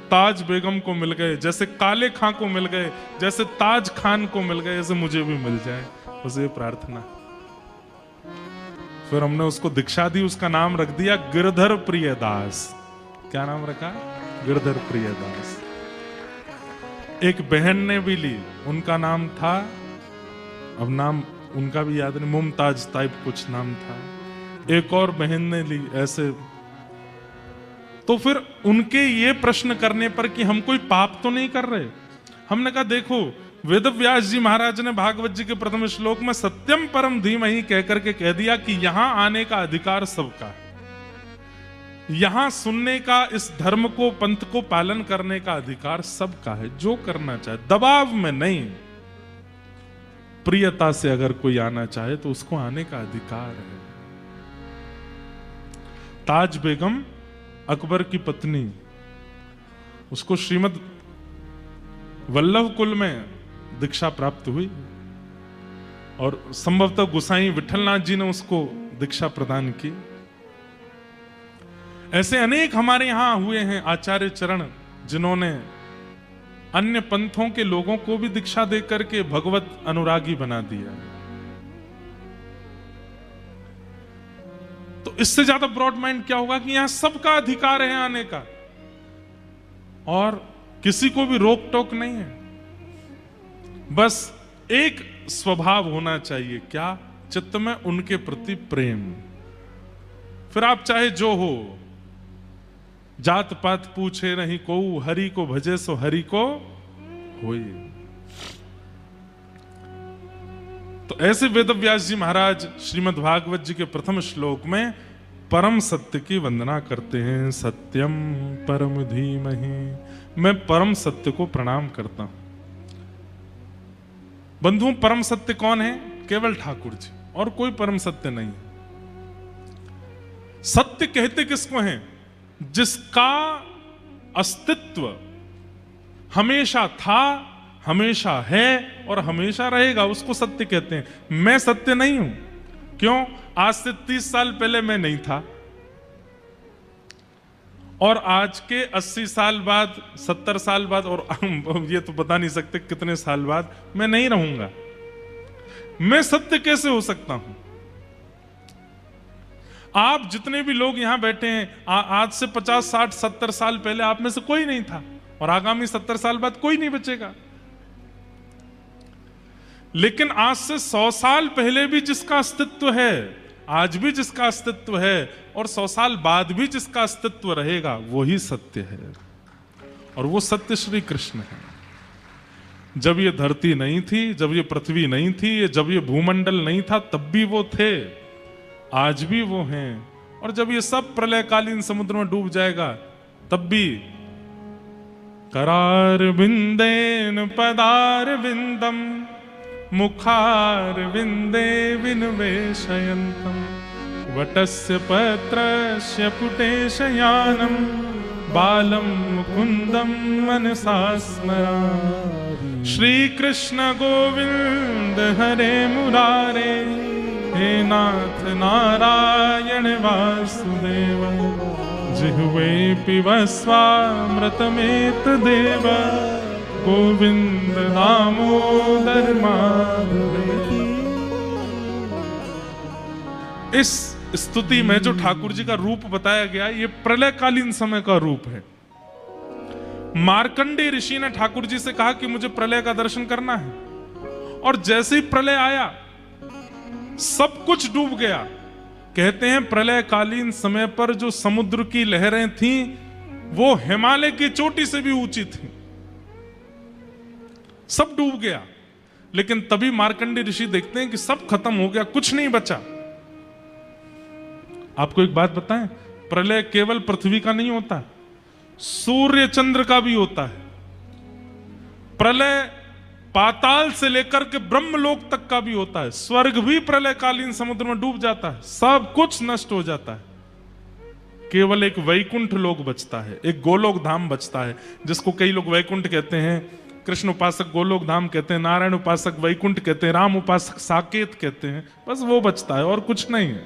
ताज बेगम को मिल गए, जैसे काले खां को मिल गए, जैसे ताज खान को मिल गए, ऐसे मुझे भी मिल जाए, बस ये प्रार्थना। फिर हमने उसको दीक्षा दी, उसका नाम रख दिया गिरधर प्रियदास। क्या नाम रखा? गिरधर प्रियदास। एक बहन ने भी ली, उनका नाम था, अब नाम उनका भी याद नहीं, मुमताज टाइप कुछ नाम था। एक और बहन ने ली, ऐसे तो फिर उनके ये प्रश्न करने पर कि हम कोई पाप तो नहीं कर रहे, हमने कहा देखो वेद व्यास जी महाराज ने भागवत जी के प्रथम श्लोक में सत्यम परम धीमहि कहकर के कह दिया कि यहां आने का अधिकार सबका है, यहां सुनने का, इस धर्म को पंथ को पालन करने का अधिकार सबका है, जो करना चाहे दबाव में नहीं, प्रियता से अगर कोई आना चाहे तो उसको आने का अधिकार है। ताज बेगम अकबर की पत्नी, उसको श्रीमद वल्लभ कुल में दीक्षा प्राप्त हुई और संभवतः गोसाई विठलनाथ जी ने उसको दीक्षा प्रदान की। ऐसे अनेक हमारे यहां हुए हैं आचार्य चरण, जिन्होंने अन्य पंथों के लोगों को भी दीक्षा देकर के भगवत अनुरागी बना दिया। तो इससे ज्यादा ब्रॉड माइंड क्या होगा कि यहां सबका अधिकार है आने का और किसी को भी रोक टोक नहीं है, बस एक स्वभाव होना चाहिए, क्या? चित्त में उनके प्रति प्रेम। फिर आप चाहे जो हो, जात पात पूछे नहीं को, हरि को भजे सो हरि को होए। तो ऐसे वेद व्यास जी महाराज श्रीमद् भागवत जी के प्रथम श्लोक में परम सत्य की वंदना करते हैं। सत्यम परम धीमहि, मैं परम सत्य को प्रणाम करता हूं। बंधुओं, परम सत्य कौन है? केवल ठाकुर जी, और कोई परम सत्य नहीं है। सत्य कहते किसको हैं? जिसका अस्तित्व हमेशा था, हमेशा है और हमेशा रहेगा, उसको सत्य कहते हैं। मैं सत्य नहीं हूं। क्यों? आज से 30 साल पहले मैं नहीं था और आज के 80 साल बाद, 70 साल बाद और ये तो बता नहीं सकते कितने साल बाद मैं नहीं रहूंगा। मैं सत्य कैसे हो सकता हूं? आप जितने भी लोग यहां बैठे हैं, आज से 50, 60, 70 साल पहले आप में से कोई नहीं था और आगामी 70 साल बाद कोई नहीं बचेगा। लेकिन आज से 100 साल पहले भी जिसका अस्तित्व है, आज भी जिसका अस्तित्व है और 100 साल बाद भी जिसका अस्तित्व रहेगा, वही सत्य है। और वो सत्य श्री कृष्ण है। जब ये धरती नहीं थी, जब ये पृथ्वी नहीं थी, जब ये भूमंडल नहीं था, तब भी वो थे, आज भी वो हैं। और जब ये सब प्रलयकालीन समुद्र में डूब जाएगा, तब भी करार बिंदेन पदार बिंदम मुखार बिंदे विनवेशयन्तम वटस्य पत्रस्य पुटेशयानम बालम मुकुंदम मनसा स्मरामि। श्री कृष्ण गोविंद हरे मुरारे, हे नाथ नारायण वासुदेव, जिह्वे पिबस्वामृतमेत देव, गोविंद दामोदर माधवेति। इस स्तुति में जो ठाकुर जी का रूप बताया गया, ये प्रलयकालीन समय का रूप है। मार्कंडेय ऋषि ने ठाकुर जी से कहा कि मुझे प्रलय का दर्शन करना है, और जैसे ही प्रलय आया सब कुछ डूब गया। कहते हैं प्रलयकालीन समय पर जो समुद्र की लहरें थीं, वो हिमालय की चोटी से भी ऊंची थी, सब डूब गया। लेकिन तभी मार्कंडेय ऋषि देखते हैं कि सब खत्म हो गया, कुछ नहीं बचा। आपको एक बात बताएं, प्रलय केवल पृथ्वी का नहीं होता, सूर्य चंद्र का भी होता है। प्रलय पाताल से लेकर के ब्रह्मलोक तक का भी होता है। स्वर्ग भी प्रलयकालीन समुद्र में डूब जाता है, सब कुछ नष्ट हो जाता है। केवल एक वैकुंठ लोक बचता है, एक गोलोक धाम बचता है, जिसको कई लोग वैकुंठ कहते हैं, कृष्ण उपासक गोलोक धाम कहते हैं, नारायण उपासक वैकुंठ कहते हैं, राम उपासक साकेत कहते हैं। बस वो बचता है और कुछ नहीं है।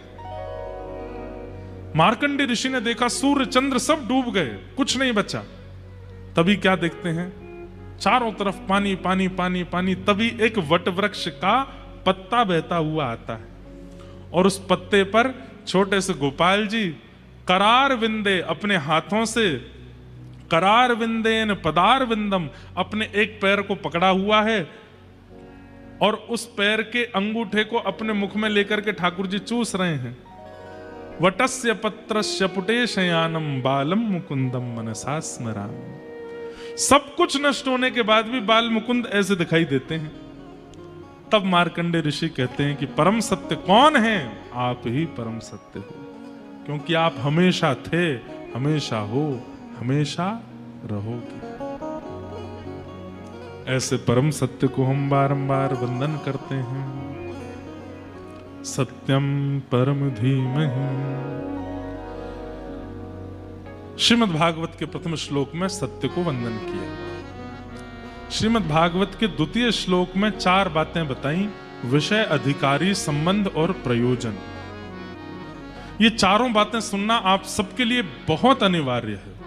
मार्कंडेय ऋषि ने देखा सूर्य चंद्र सब डूब गए, कुछ नहीं बचा। तभी क्या देखते हैं, चारों तरफ पानी पानी पानी पानी। तभी एक वट वृक्ष का पत्ता बहता हुआ आता है और उस पत्ते पर छोटे से गोपाल जी करार विंदे अपने हाथों से, करार विंदेन पदार विंदम, अपने एक पैर को पकड़ा हुआ है और उस पैर के अंगूठे को अपने मुख में लेकर के ठाकुर जी चूस रहे हैं। वटस्य पत्रस्य पुटे शयानम बालम मुकुंदम मनसा स्मरामि। सब कुछ नष्ट होने के बाद भी बाल मुकुंद ऐसे दिखाई देते हैं। तब मार्कंडे ऋषि कहते हैं कि परम सत्य कौन है? आप ही परम सत्य हो, क्योंकि आप हमेशा थे, हमेशा हो, हमेशा रहोगे। ऐसे परम सत्य को हम बारंबार वंदन करते हैं। सत्यम परम धीमहि। श्रीमद् भागवत के प्रथम श्लोक में सत्य को वंदन किया। श्रीमद् भागवत के द्वितीय श्लोक में 4 बातें बताई: विषय, अधिकारी, संबंध और प्रयोजन। ये चारों बातें सुनना आप सबके लिए बहुत अनिवार्य है।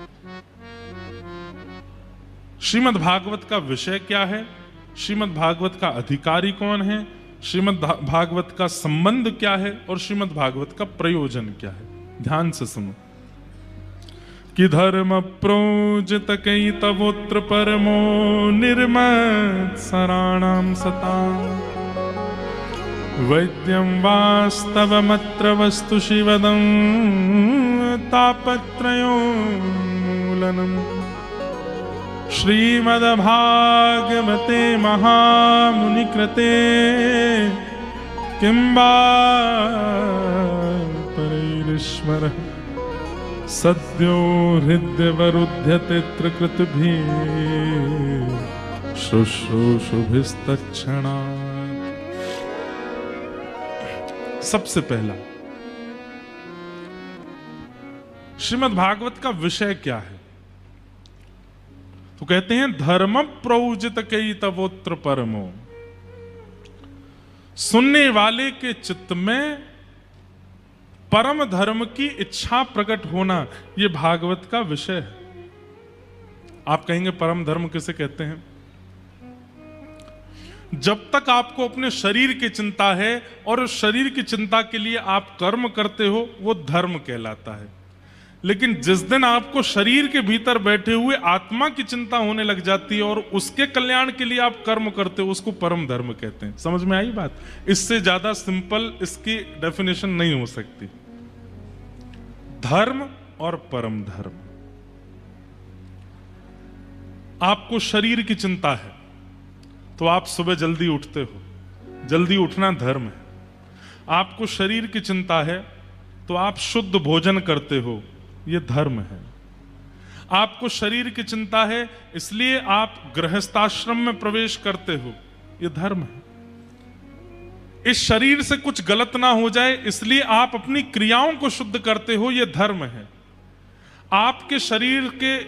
श्रीमद् भागवत का विषय क्या है, श्रीमद् भागवत का अधिकारी कौन है, श्रीमद् भागवत का संबंध क्या है और श्रीमद् भागवत का प्रयोजन क्या है। ध्यान से सुनो कि धर्म प्रोजित कई तवोत्र परमो निर्मत सराणाम सता वैद्यम वास्तवमत्र वस्तु शिवदं तापत्रयो मूलनम्। श्रीमद्भागवते महामुनिकृते किंबा परैरीश्वरः सद्यो हृदयवरुध्यते त्रिकृतभिः शुश्रूषुभिस्तत्क्षणात्। सबसे पहला, श्रीमद् भागवत का विषय क्या है? तो कहते हैं धर्म प्रौजित कई तवोत्र परमो। सुनने वाले के चित्त में परम धर्म की इच्छा प्रकट होना, यह भागवत का विषय है। आप कहेंगे परम धर्म किसे कहते हैं? जब तक आपको अपने शरीर की चिंता है और उस शरीर की चिंता के लिए आप कर्म करते हो, वो धर्म कहलाता है। लेकिन जिस दिन आपको शरीर के भीतर बैठे हुए आत्मा की चिंता होने लग जाती है और उसके कल्याण के लिए आप कर्म करते हो, उसको परम धर्म कहते हैं। समझ में आई बात? इससे ज्यादा सिंपल इसकी डेफिनेशन नहीं हो सकती। धर्म और परम धर्म। आपको शरीर की चिंता है तो आप सुबह जल्दी उठते हो, जल्दी उठना धर्म है। आपको शरीर की चिंता है तो आप शुद्ध भोजन करते हो, यह धर्म है। आपको शरीर की चिंता है इसलिए आप गृहस्थाश्रम में प्रवेश करते हो, यह धर्म है। इस शरीर से कुछ गलत ना हो जाए इसलिए आप अपनी क्रियाओं को शुद्ध करते हो, यह धर्म है। आपके शरीर के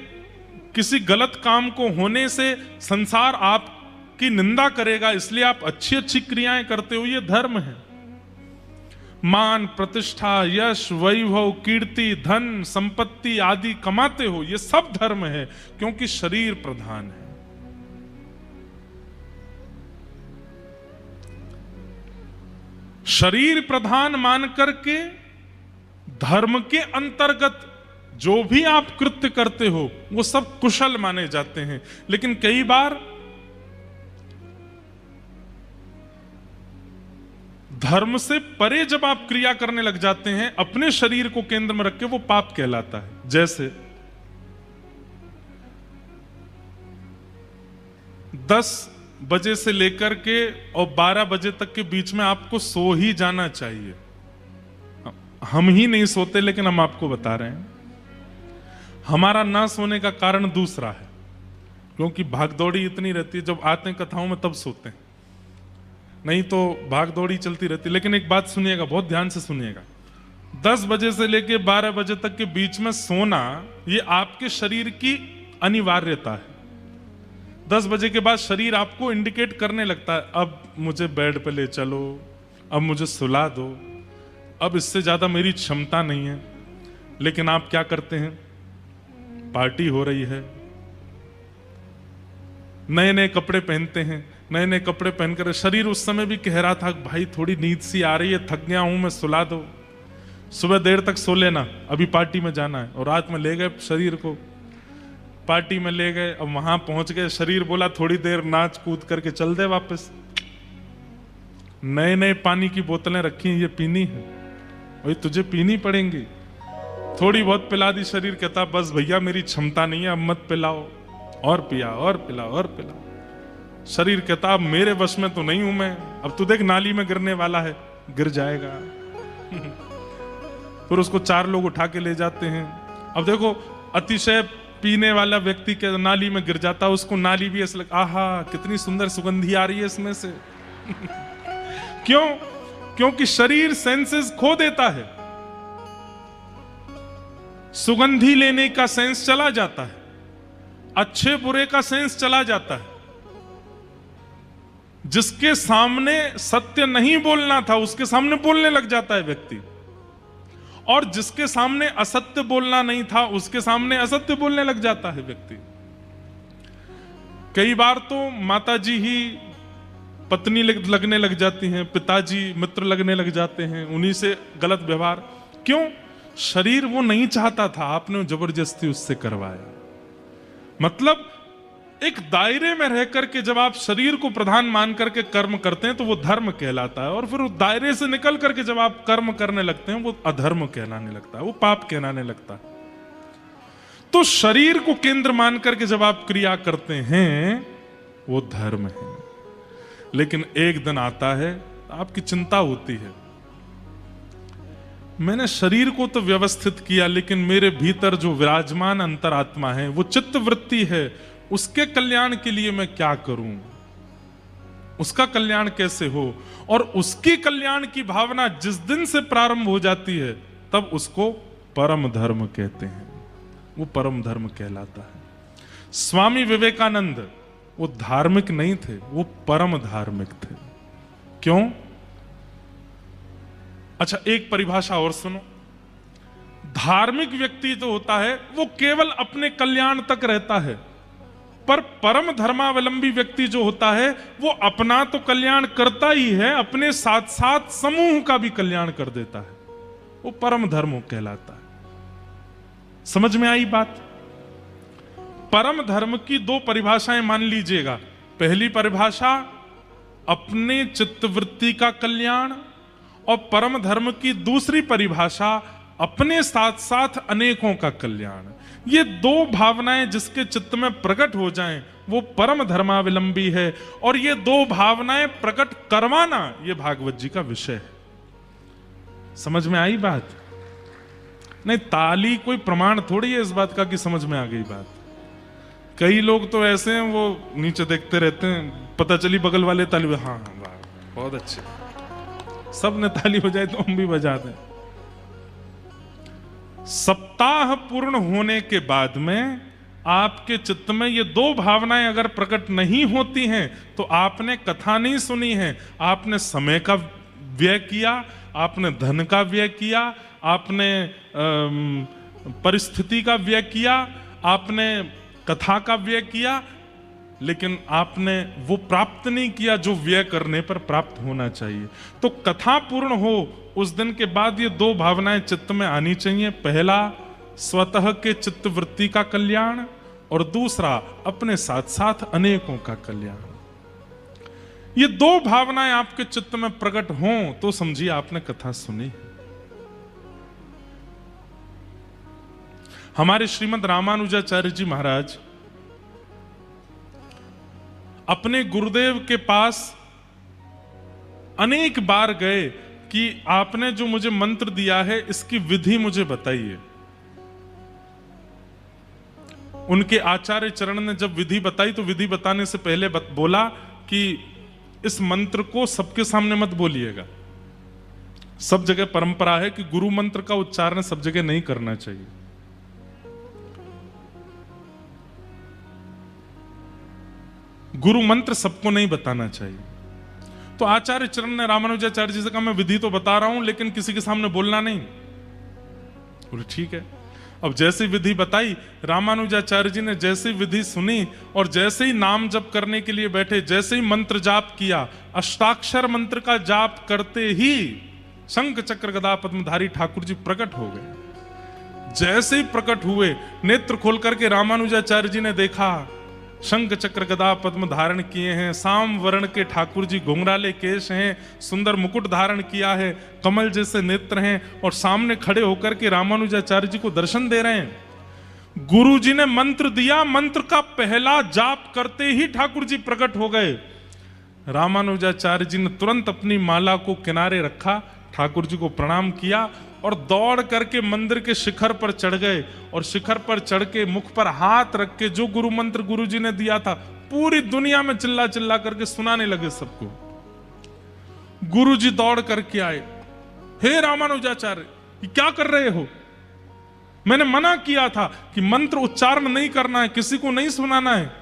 किसी गलत काम को होने से संसार आपकी निंदा करेगा इसलिए आप अच्छी अच्छी क्रियाएं करते हो, यह धर्म है। मान, प्रतिष्ठा, यश, वैभव, कीर्ति, धन, संपत्ति आदि कमाते हो, यह सब धर्म है, क्योंकि शरीर प्रधान है। शरीर प्रधान मान करके धर्म के अंतर्गत जो भी आप कृत्य करते हो वो सब कुशल माने जाते हैं। लेकिन कई बार धर्म से परे जब आप क्रिया करने लग जाते हैं, अपने शरीर को केंद्र में रख के, वो पाप कहलाता है। जैसे 10 बजे से लेकर के और 12 बजे तक के बीच में आपको सो ही जाना चाहिए। हम ही नहीं सोते, लेकिन हम आपको बता रहे हैं। हमारा ना सोने का कारण दूसरा है, क्योंकि भागदौड़ी इतनी रहती है, जब आते हैं कथाओं में तब सोते हैं, नहीं तो भागदौड़ी चलती रहती। लेकिन एक बात सुनिएगा, बहुत ध्यान से सुनिएगा। 10 बजे से लेकर 12 बजे तक के बीच में सोना, ये आपके शरीर की अनिवार्यता है। 10 बजे के बाद शरीर आपको इंडिकेट करने लगता है, अब मुझे बेड पे ले चलो, अब मुझे सुला दो, अब इससे ज्यादा मेरी क्षमता नहीं है। लेकिन आप क्या करते हैं? पार्टी हो रही है, नए नए कपड़े पहनते हैं, नए नए कपड़े पहनकर शरीर उस समय भी कह रहा था भाई थोड़ी नींद सी आ रही है, थक गया हूं मैं, सुला दो, सुबह देर तक सो लेना, अभी पार्टी में जाना है। और रात में ले गए शरीर को, पार्टी में ले गए, अब वहां पहुंच गए, शरीर बोला थोड़ी देर नाच कूद करके चल दे वापस। नए नए पानी की बोतलें रखी हैं, ये पीनी है। वही तुझे पीनी पड़ेंगी। थोड़ी बहुत पिला दी, शरीर कहता बस भैया मेरी क्षमता नहीं है, अब मत पिलाओ, और पिया और पिला और पिला। शरीर कहता अब मेरे वश में तो नहीं हूं मैं, अब तू देख नाली में गिरने वाला है, गिर जाएगा। फिर उसको 4 लोग उठा के ले जाते हैं। अब देखो अतिशय पीने वाला व्यक्ति के नाली में गिर जाता, उसको नाली भी ऐसा लगता आहा कितनी सुंदर सुगंधी आ रही है इसमें से। क्यों? क्योंकि शरीर सेंसेस खो देता है, सुगंधी लेने का सेंस चला जाता है, अच्छे बुरे का सेंस चला जाता है। जिसके सामने सत्य नहीं बोलना था उसके सामने बोलने लग जाता है व्यक्ति, और जिसके सामने असत्य बोलना नहीं था उसके सामने असत्य बोलने लग जाता है व्यक्ति। कई बार तो माताजी ही पत्नी लगने लग जाती हैं, पिताजी मित्र लगने लग जाते हैं, उन्हीं से गलत व्यवहार। क्यों? शरीर वो नहीं चाहता था, आपने जबरदस्ती उससे करवाया। मतलब एक दायरे में रह करके जब आप शरीर को प्रधान मान करके कर्म करते हैं तो वो धर्म कहलाता है, और फिर उस दायरे से निकल करके जब आप कर्म करने लगते हैं वो अधर्म कहलाने लगता है, वो पाप कहलाने लगता है। तो शरीर को केंद्र मान करके जब आप क्रिया करते हैं वो धर्म है। लेकिन एक दिन आता है आपकी चिंता होती है, मैंने शरीर को तो व्यवस्थित किया लेकिन मेरे भीतर जो विराजमान अंतरात्मा है, वो चित्त वृत्ति है, उसके कल्याण के लिए मैं क्या करूं, उसका कल्याण कैसे हो। और उसकी कल्याण की भावना जिस दिन से प्रारंभ हो जाती है तब उसको परम धर्म कहते हैं, वो परम धर्म कहलाता है। स्वामी विवेकानंद वो धार्मिक नहीं थे, वो परम धार्मिक थे। क्यों? अच्छा एक परिभाषा और सुनो। धार्मिक व्यक्ति जो होता है वो केवल अपने कल्याण तक रहता है, पर परम धर्मावलंबी व्यक्ति जो होता है वो अपना तो कल्याण करता ही है, अपने साथ साथ समूह का भी कल्याण कर देता है, वो परम धर्म कहलाता है। समझ में आई बात? परम धर्म की 2 परिभाषाएं मान लीजिएगा। पहली परिभाषा अपने चित्तवृत्ति का कल्याण, और परम धर्म की दूसरी परिभाषा अपने साथ साथ अनेकों का कल्याण। ये 2 भावनाएं जिसके चित्त में प्रकट हो जाएं वो परम धर्मावलंबी है, और ये 2 भावनाएं प्रकट करवाना ये भागवत जी का विषय है। समझ में आई बात? नहीं, ताली कोई प्रमाण थोड़ी है इस बात का कि समझ में आ गई बात। कई लोग तो ऐसे हैं वो नीचे देखते रहते हैं, पता चली बगल वाले ताली, हाँ हाँ वाह बहुत अच्छे, सब ने ताली बजाई तो हम भी बजा दें। सप्ताह पूर्ण होने के बाद में आपके चित्त में ये 2 भावनाएं अगर प्रकट नहीं होती हैं तो आपने कथा नहीं सुनी है, आपने समय का व्यय किया, आपने धन का व्यय किया, आपने परिस्थिति का व्यय किया, आपने कथा का व्यय किया, लेकिन आपने वो प्राप्त नहीं किया जो व्यय करने पर प्राप्त होना चाहिए। तो कथा पूर्ण हो उस दिन के बाद ये 2 भावनाएं चित्त में आनी चाहिए। पहला स्वतः के चित्त वृत्ति का कल्याण, और दूसरा अपने साथ साथ अनेकों का कल्याण। ये 2 भावनाएं आपके चित्त में प्रकट हों तो समझिए आपने कथा सुनी। हमारे श्रीमद् रामानुजाचार्य जी महाराज अपने गुरुदेव के पास अनेक बार गए कि आपने जो मुझे मंत्र दिया है इसकी विधि मुझे बताइए। उनके आचार्य चरण ने जब विधि बताई तो विधि बताने से पहले बोला कि इस मंत्र को सबके सामने मत बोलिएगा। सब जगह परंपरा है कि गुरु मंत्र का उच्चारण सब जगह नहीं करना चाहिए। गुरु मंत्र सबको नहीं बताना चाहिए। तो आचार्य चरण ने रामानुजाचार्य जी से कहा मैं विधि तो बता रहा हूं लेकिन किसी के सामने बोलना नहीं। बोले ठीक है। अब जैसी विधि बताई, रामानुजाचार्य जी ने जैसी विधि सुनी और जैसे ही नाम जप करने के लिए बैठे, जैसे ही मंत्र जाप किया, अष्टाक्षर मंत्र का जाप करते ही शंख चक्र गदा पद्मधारी ठाकुर जी प्रकट हो गए। जैसे ही प्रकट हुए, नेत्र खोल करके रामानुजाचार्य जी ने देखा शंख चक्र गदा पद्म धारण किए हैं, साम वर्ण के ठाकुर जी, घुंघराले केश हैं, सुंदर मुकुट धारण किया है, कमल जैसे नेत्र हैं, और सामने खड़े होकर के रामानुजाचार्य जी को दर्शन दे रहे हैं। गुरु जी ने मंत्र दिया, मंत्र का पहला जाप करते ही ठाकुर जी प्रकट हो गए। रामानुजाचार्य जी ने तुरंत अपनी माला को किनारे रखा, ठाकुर जी को प्रणाम किया और दौड़ करके मंदिर के शिखर पर चढ़ गए, और शिखर पर चढ़ के मुख पर हाथ रख के जो गुरु मंत्र गुरु जी ने दिया था पूरी दुनिया में चिल्ला चिल्ला करके सुनाने लगे सबको। गुरु जी दौड़ करके आए, हे रामानुजाचार्य ये क्या कर रहे हो? मैंने मना किया था कि मंत्र उच्चारण नहीं करना है, किसी को नहीं सुनाना है,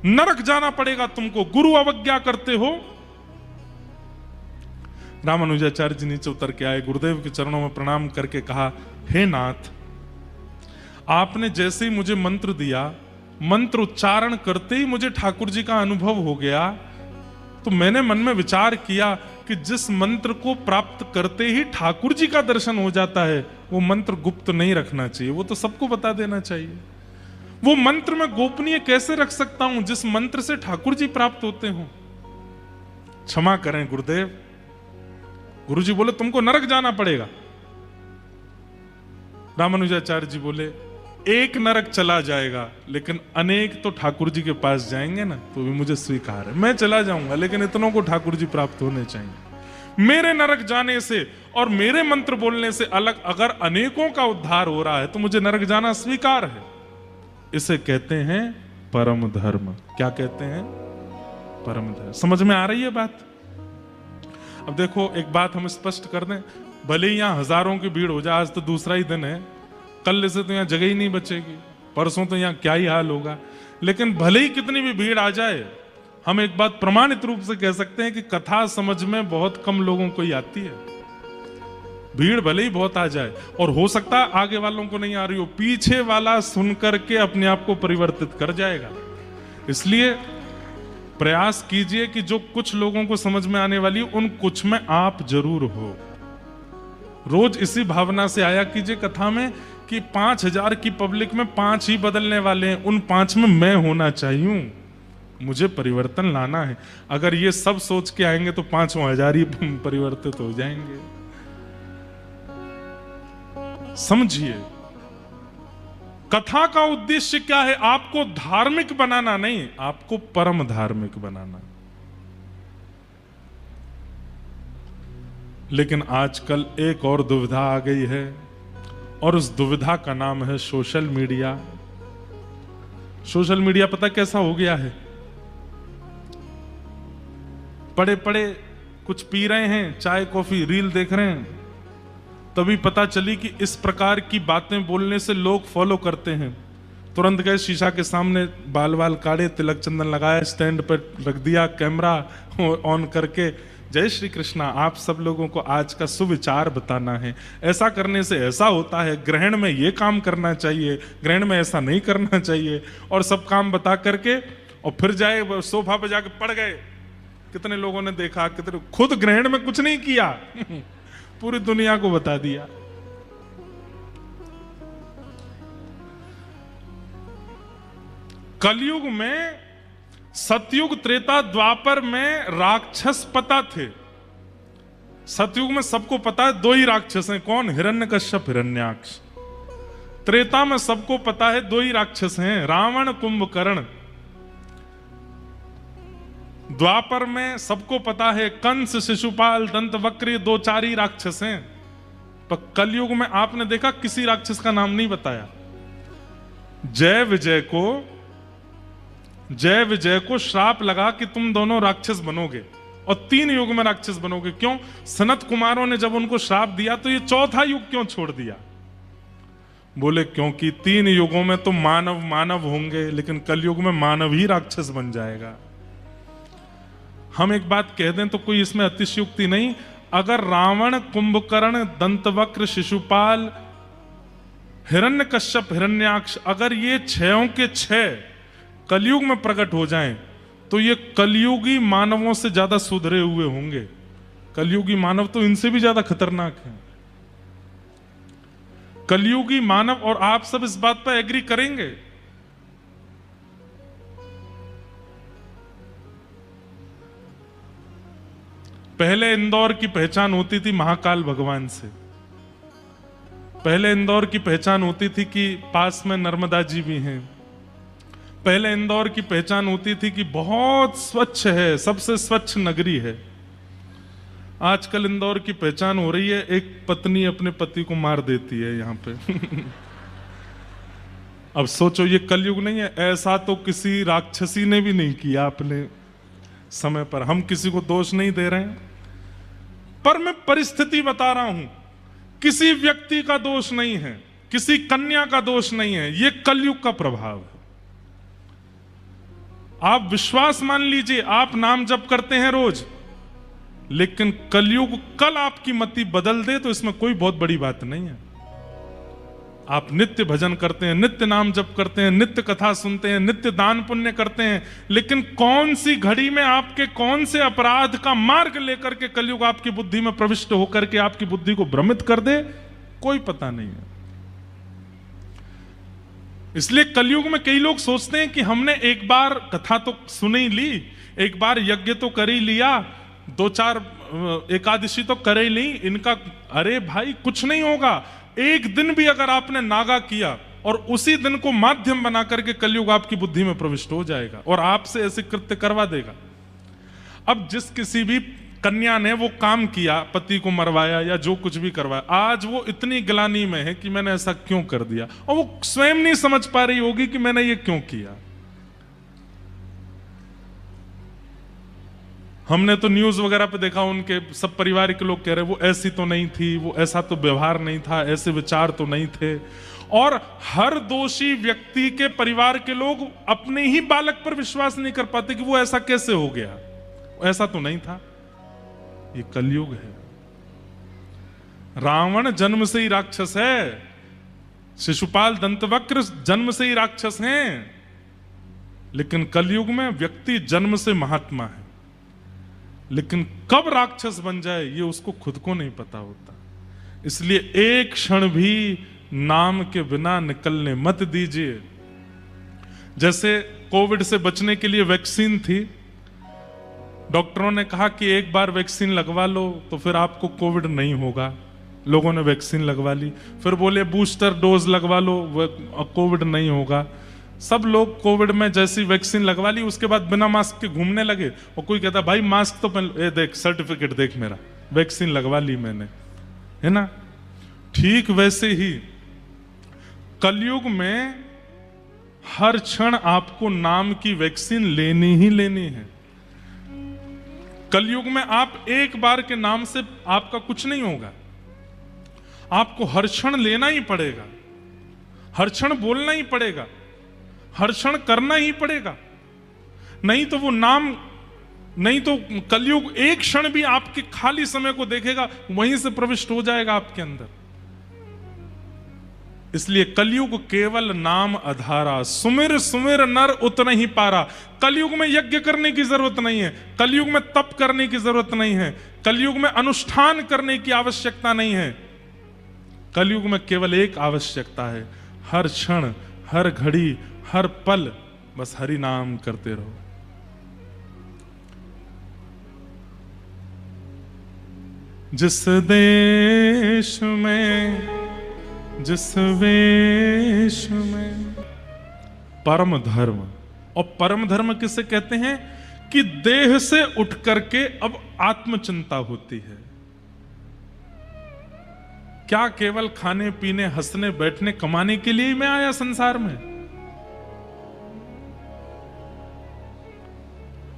नरक जाना पड़ेगा तुमको, गुरु अवज्ञा करते हो। रामानुजाचार्य जी नीचे उतर के आए, गुरुदेव के चरणों में प्रणाम करके कहा, हे नाथ, आपने जैसे ही मुझे मंत्र दिया, मंत्र उच्चारण करते ही मुझे ठाकुर जी का अनुभव हो गया, तो मैंने मन में विचार किया कि जिस मंत्र को प्राप्त करते ही ठाकुर जी का दर्शन हो जाता है, वो मंत्र गुप्त नहीं रखना चाहिए, वो तो सबको बता देना चाहिए। वो मंत्र मैं गोपनीय कैसे रख सकता हूं जिस मंत्र से ठाकुर जी प्राप्त होते हो? क्षमा करें गुरुदेव। गुरुजी बोले तुमको नरक जाना पड़ेगा। रामानुजाचार्य जी बोले एक नरक चला जाएगा, लेकिन अनेक तो ठाकुर जी के पास जाएंगे ना, तो भी मुझे स्वीकार है। मैं चला जाऊंगा, लेकिन इतनों को ठाकुर जी प्राप्त होने चाहिए। मेरे नरक जाने से और मेरे मंत्र बोलने से अलग अगर अनेकों का उद्धार हो रहा है तो मुझे नरक जाना स्वीकार है। इसे कहते हैं परम धर्म। क्या कहते हैं? परम धर्म। समझ में आ रही है बात? अब देखो एक बात हम स्पष्ट कर दें, भले ही यहां हजारों की भीड़ हो जाए, आज तो दूसरा ही दिन है, कल से तो यहां जगह ही नहीं बचेगी, परसों तो यहां क्या ही हाल होगा, लेकिन भले ही कितनी भी भीड़ आ जाए, हम एक बात प्रमाणित रूप से कह सकते हैं कि कथा समझ में बहुत कम लोगों को ही आती है। भीड़ भले ही बहुत आ जाए, और हो सकता है आगे वालों को नहीं आ रही हो, पीछे वाला सुन करके अपने आप को परिवर्तित कर जाएगा। इसलिए प्रयास कीजिए कि जो कुछ लोगों को समझ में आने वाली उन कुछ में आप जरूर हो। रोज इसी भावना से आया कीजिए कथा में कि 5000 की पब्लिक में 5 ही बदलने वाले हैं, उन 5 में मैं होना चाहिए, मुझे परिवर्तन लाना है। अगर ये सब सोच के आएंगे तो 5000 ही परिवर्तित हो जाएंगे। समझिए कथा का उद्देश्य क्या है? आपको धार्मिक बनाना नहीं, आपको परम धार्मिक बनाना। लेकिन आजकल एक और दुविधा आ गई है, और उस दुविधा का नाम है सोशल मीडिया। सोशल मीडिया पता कैसा हो गया है? पड़े पड़े कुछ पी रहे हैं, चाय कॉफी रील देख रहे हैं, तभी पता चली कि इस प्रकार की बातें बोलने से लोग फॉलो करते हैं। तुरंत गए शीशा के सामने, बाल बाल काटे, तिलक चंदन लगाया, स्टैंड पर रख दिया, कैमरा ऑन करके, जय श्री कृष्णा, आप सब लोगों को आज का सुविचार बताना है, ऐसा करने से ऐसा होता है, ग्रहण में ये काम करना चाहिए, ग्रहण में ऐसा नहीं करना चाहिए, और सब काम बता करके और फिर जाए सोफा पे जाके पड़ गए। कितने लोगों ने देखा, कितने खुद ग्रहण में कुछ नहीं किया पूरी दुनिया को बता दिया। कलयुग में, सतयुग त्रेता द्वापर में राक्षस पता थे। सतयुग में सबको पता है 2 ही राक्षस हैं, कौन? हिरण्यकश्यप, हिरण्याक्ष। त्रेता में सबको पता है 2 ही राक्षस हैं, रावण, कुंभकर्ण। द्वापर में सबको पता है कंस, शिशुपाल, दंतवक्र, 2-4 ही राक्षस हैं। पर कलयुग में आपने देखा किसी राक्षस का नाम नहीं बताया। जय विजय को श्राप लगा कि तुम दोनों राक्षस बनोगे, और 3 युग में राक्षस बनोगे। क्यों? सनत कुमारों ने जब उनको श्राप दिया तो ये 4था युग क्यों छोड़ दिया? बोले क्योंकि 3 युगों में तो मानव होंगे, लेकिन कलयुग में मानव ही राक्षस बन जाएगा। हम एक बात कह दें तो कोई इसमें अतिशयोक्ति नहीं, अगर रावण, कुंभकर्ण, दंतवक्र, शिशुपाल, हिरण्यकश्यप, हिरण्याक्ष, अगर ये 6 के 6 कलयुग में प्रकट हो जाएं, तो ये कलयुगी मानवों से ज्यादा सुधरे हुए होंगे। कलयुगी मानव तो इनसे भी ज्यादा खतरनाक हैं। कलयुगी मानव, और आप सब इस बात पर एग्री करेंगे पहले इंदौर की पहचान होती थी महाकाल भगवान से। पहले इंदौर की पहचान होती थी कि पास में नर्मदा जी भी हैं। पहले इंदौर की पहचान होती थी कि बहुत स्वच्छ है, सबसे स्वच्छ नगरी है। आजकल इंदौर की पहचान हो रही है एक पत्नी अपने पति को मार देती है यहां पे। अब सोचो ये कलयुग नहीं है? ऐसा तो किसी राक्षसी ने भी नहीं किया अपने समय पर। हम किसी को दोष नहीं दे रहे हैं, पर मैं परिस्थिति बता रहा हूं। किसी व्यक्ति का दोष नहीं है, किसी कन्या का दोष नहीं है, ये कलयुग का प्रभाव है। आप विश्वास मान लीजिए, आप नाम जप करते हैं रोज, लेकिन कलयुग कल आपकी मति बदल दे तो इसमें कोई बहुत बड़ी बात नहीं है। आप नित्य भजन करते हैं, नित्य नाम जप करते हैं, नित्य कथा सुनते हैं, नित्य दान पुण्य करते हैं, लेकिन कौन सी घड़ी में आपके कौन से अपराध का मार्ग लेकर के कलयुग आपकी बुद्धि में प्रविष्ट होकर के आपकी बुद्धि को भ्रमित कर दे, कोई पता नहीं है। इसलिए कलयुग में कई लोग सोचते हैं कि हमने एक बार कथा तो सुन ही ली, एक बार यज्ञ तो कर ही लिया, 2-4 एकादशी तो कर ही ली, इनका अरे भाई कुछ नहीं होगा। एक दिन भी अगर आपने नागा किया और उसी दिन को माध्यम बना करके कलयुग आपकी बुद्धि में प्रविष्ट हो जाएगा और आपसे ऐसे कृत्य करवा देगा। अब जिस किसी भी कन्या ने वो काम किया, पति को मरवाया या जो कुछ भी करवाया, आज वो इतनी ग्लानि में है कि मैंने ऐसा क्यों कर दिया, और वो स्वयं नहीं समझ पा रही होगी कि मैंने ये क्यों किया। हमने तो न्यूज वगैरह पे देखा, उनके सब परिवार के लोग कह रहे वो ऐसी तो नहीं थी, वो ऐसा तो व्यवहार नहीं था, ऐसे विचार तो नहीं थे। और हर दोषी व्यक्ति के परिवार के लोग अपने ही बालक पर विश्वास नहीं कर पाते कि वो ऐसा कैसे हो गया, ऐसा तो नहीं था। ये कलयुग है। रावण जन्म से ही राक्षस है, शिशुपाल दंतवक्र जन्म से ही राक्षस हैं, लेकिन कलयुग में व्यक्ति जन्म से महात्मा है, लेकिन कब राक्षस बन जाए ये उसको खुद को नहीं पता होता। इसलिए एक क्षण भी नाम के बिना निकलने मत दीजिए। जैसे कोविड से बचने के लिए वैक्सीन थी, डॉक्टरों ने कहा कि एक बार वैक्सीन लगवा लो तो फिर आपको कोविड नहीं होगा। लोगों ने वैक्सीन लगवा ली, फिर बोले बूस्टर डोज लगवा लो, कोविड नहीं होगा। सब लोग कोविड में जैसी वैक्सीन लगवा ली, उसके बाद बिना मास्क के घूमने लगे। और कोई कहता भाई मास्क तो पहन, ए देख सर्टिफिकेट देख मेरा, वैक्सीन लगवा ली मैंने, है ना। ठीक वैसे ही कलयुग में हर क्षण आपको नाम की वैक्सीन लेनी ही लेनी है। कलयुग में आप एक बार के नाम से आपका कुछ नहीं होगा, आपको हर क्षण लेना ही पड़ेगा, हर क्षण बोलना ही पड़ेगा, हर क्षण करना ही पड़ेगा। नहीं तो वो नाम, नहीं तो कलयुग एक क्षण भी आपके खाली समय को देखेगा, वहीं से प्रविष्ट हो जाएगा आपके अंदर। इसलिए कलयुग केवल नाम आधारा, सुमिर सुमिर नर उतना ही पारा। कलयुग में यज्ञ करने की जरूरत नहीं है, कलयुग में तप करने की जरूरत नहीं है, कलयुग में अनुष्ठान करने की आवश्यकता नहीं है। कलयुग में केवल एक आवश्यकता है, हर क्षण, हर घड़ी, हर पल बस हरि नाम करते रहो। जिस देश में, जिस वेश में परम धर्म, और परम धर्म किसे कहते हैं कि देह से उठ करके अब आत्मचिंता होती है। क्या केवल खाने पीने, हंसने बैठने, कमाने के लिए ही मैं आया संसार में?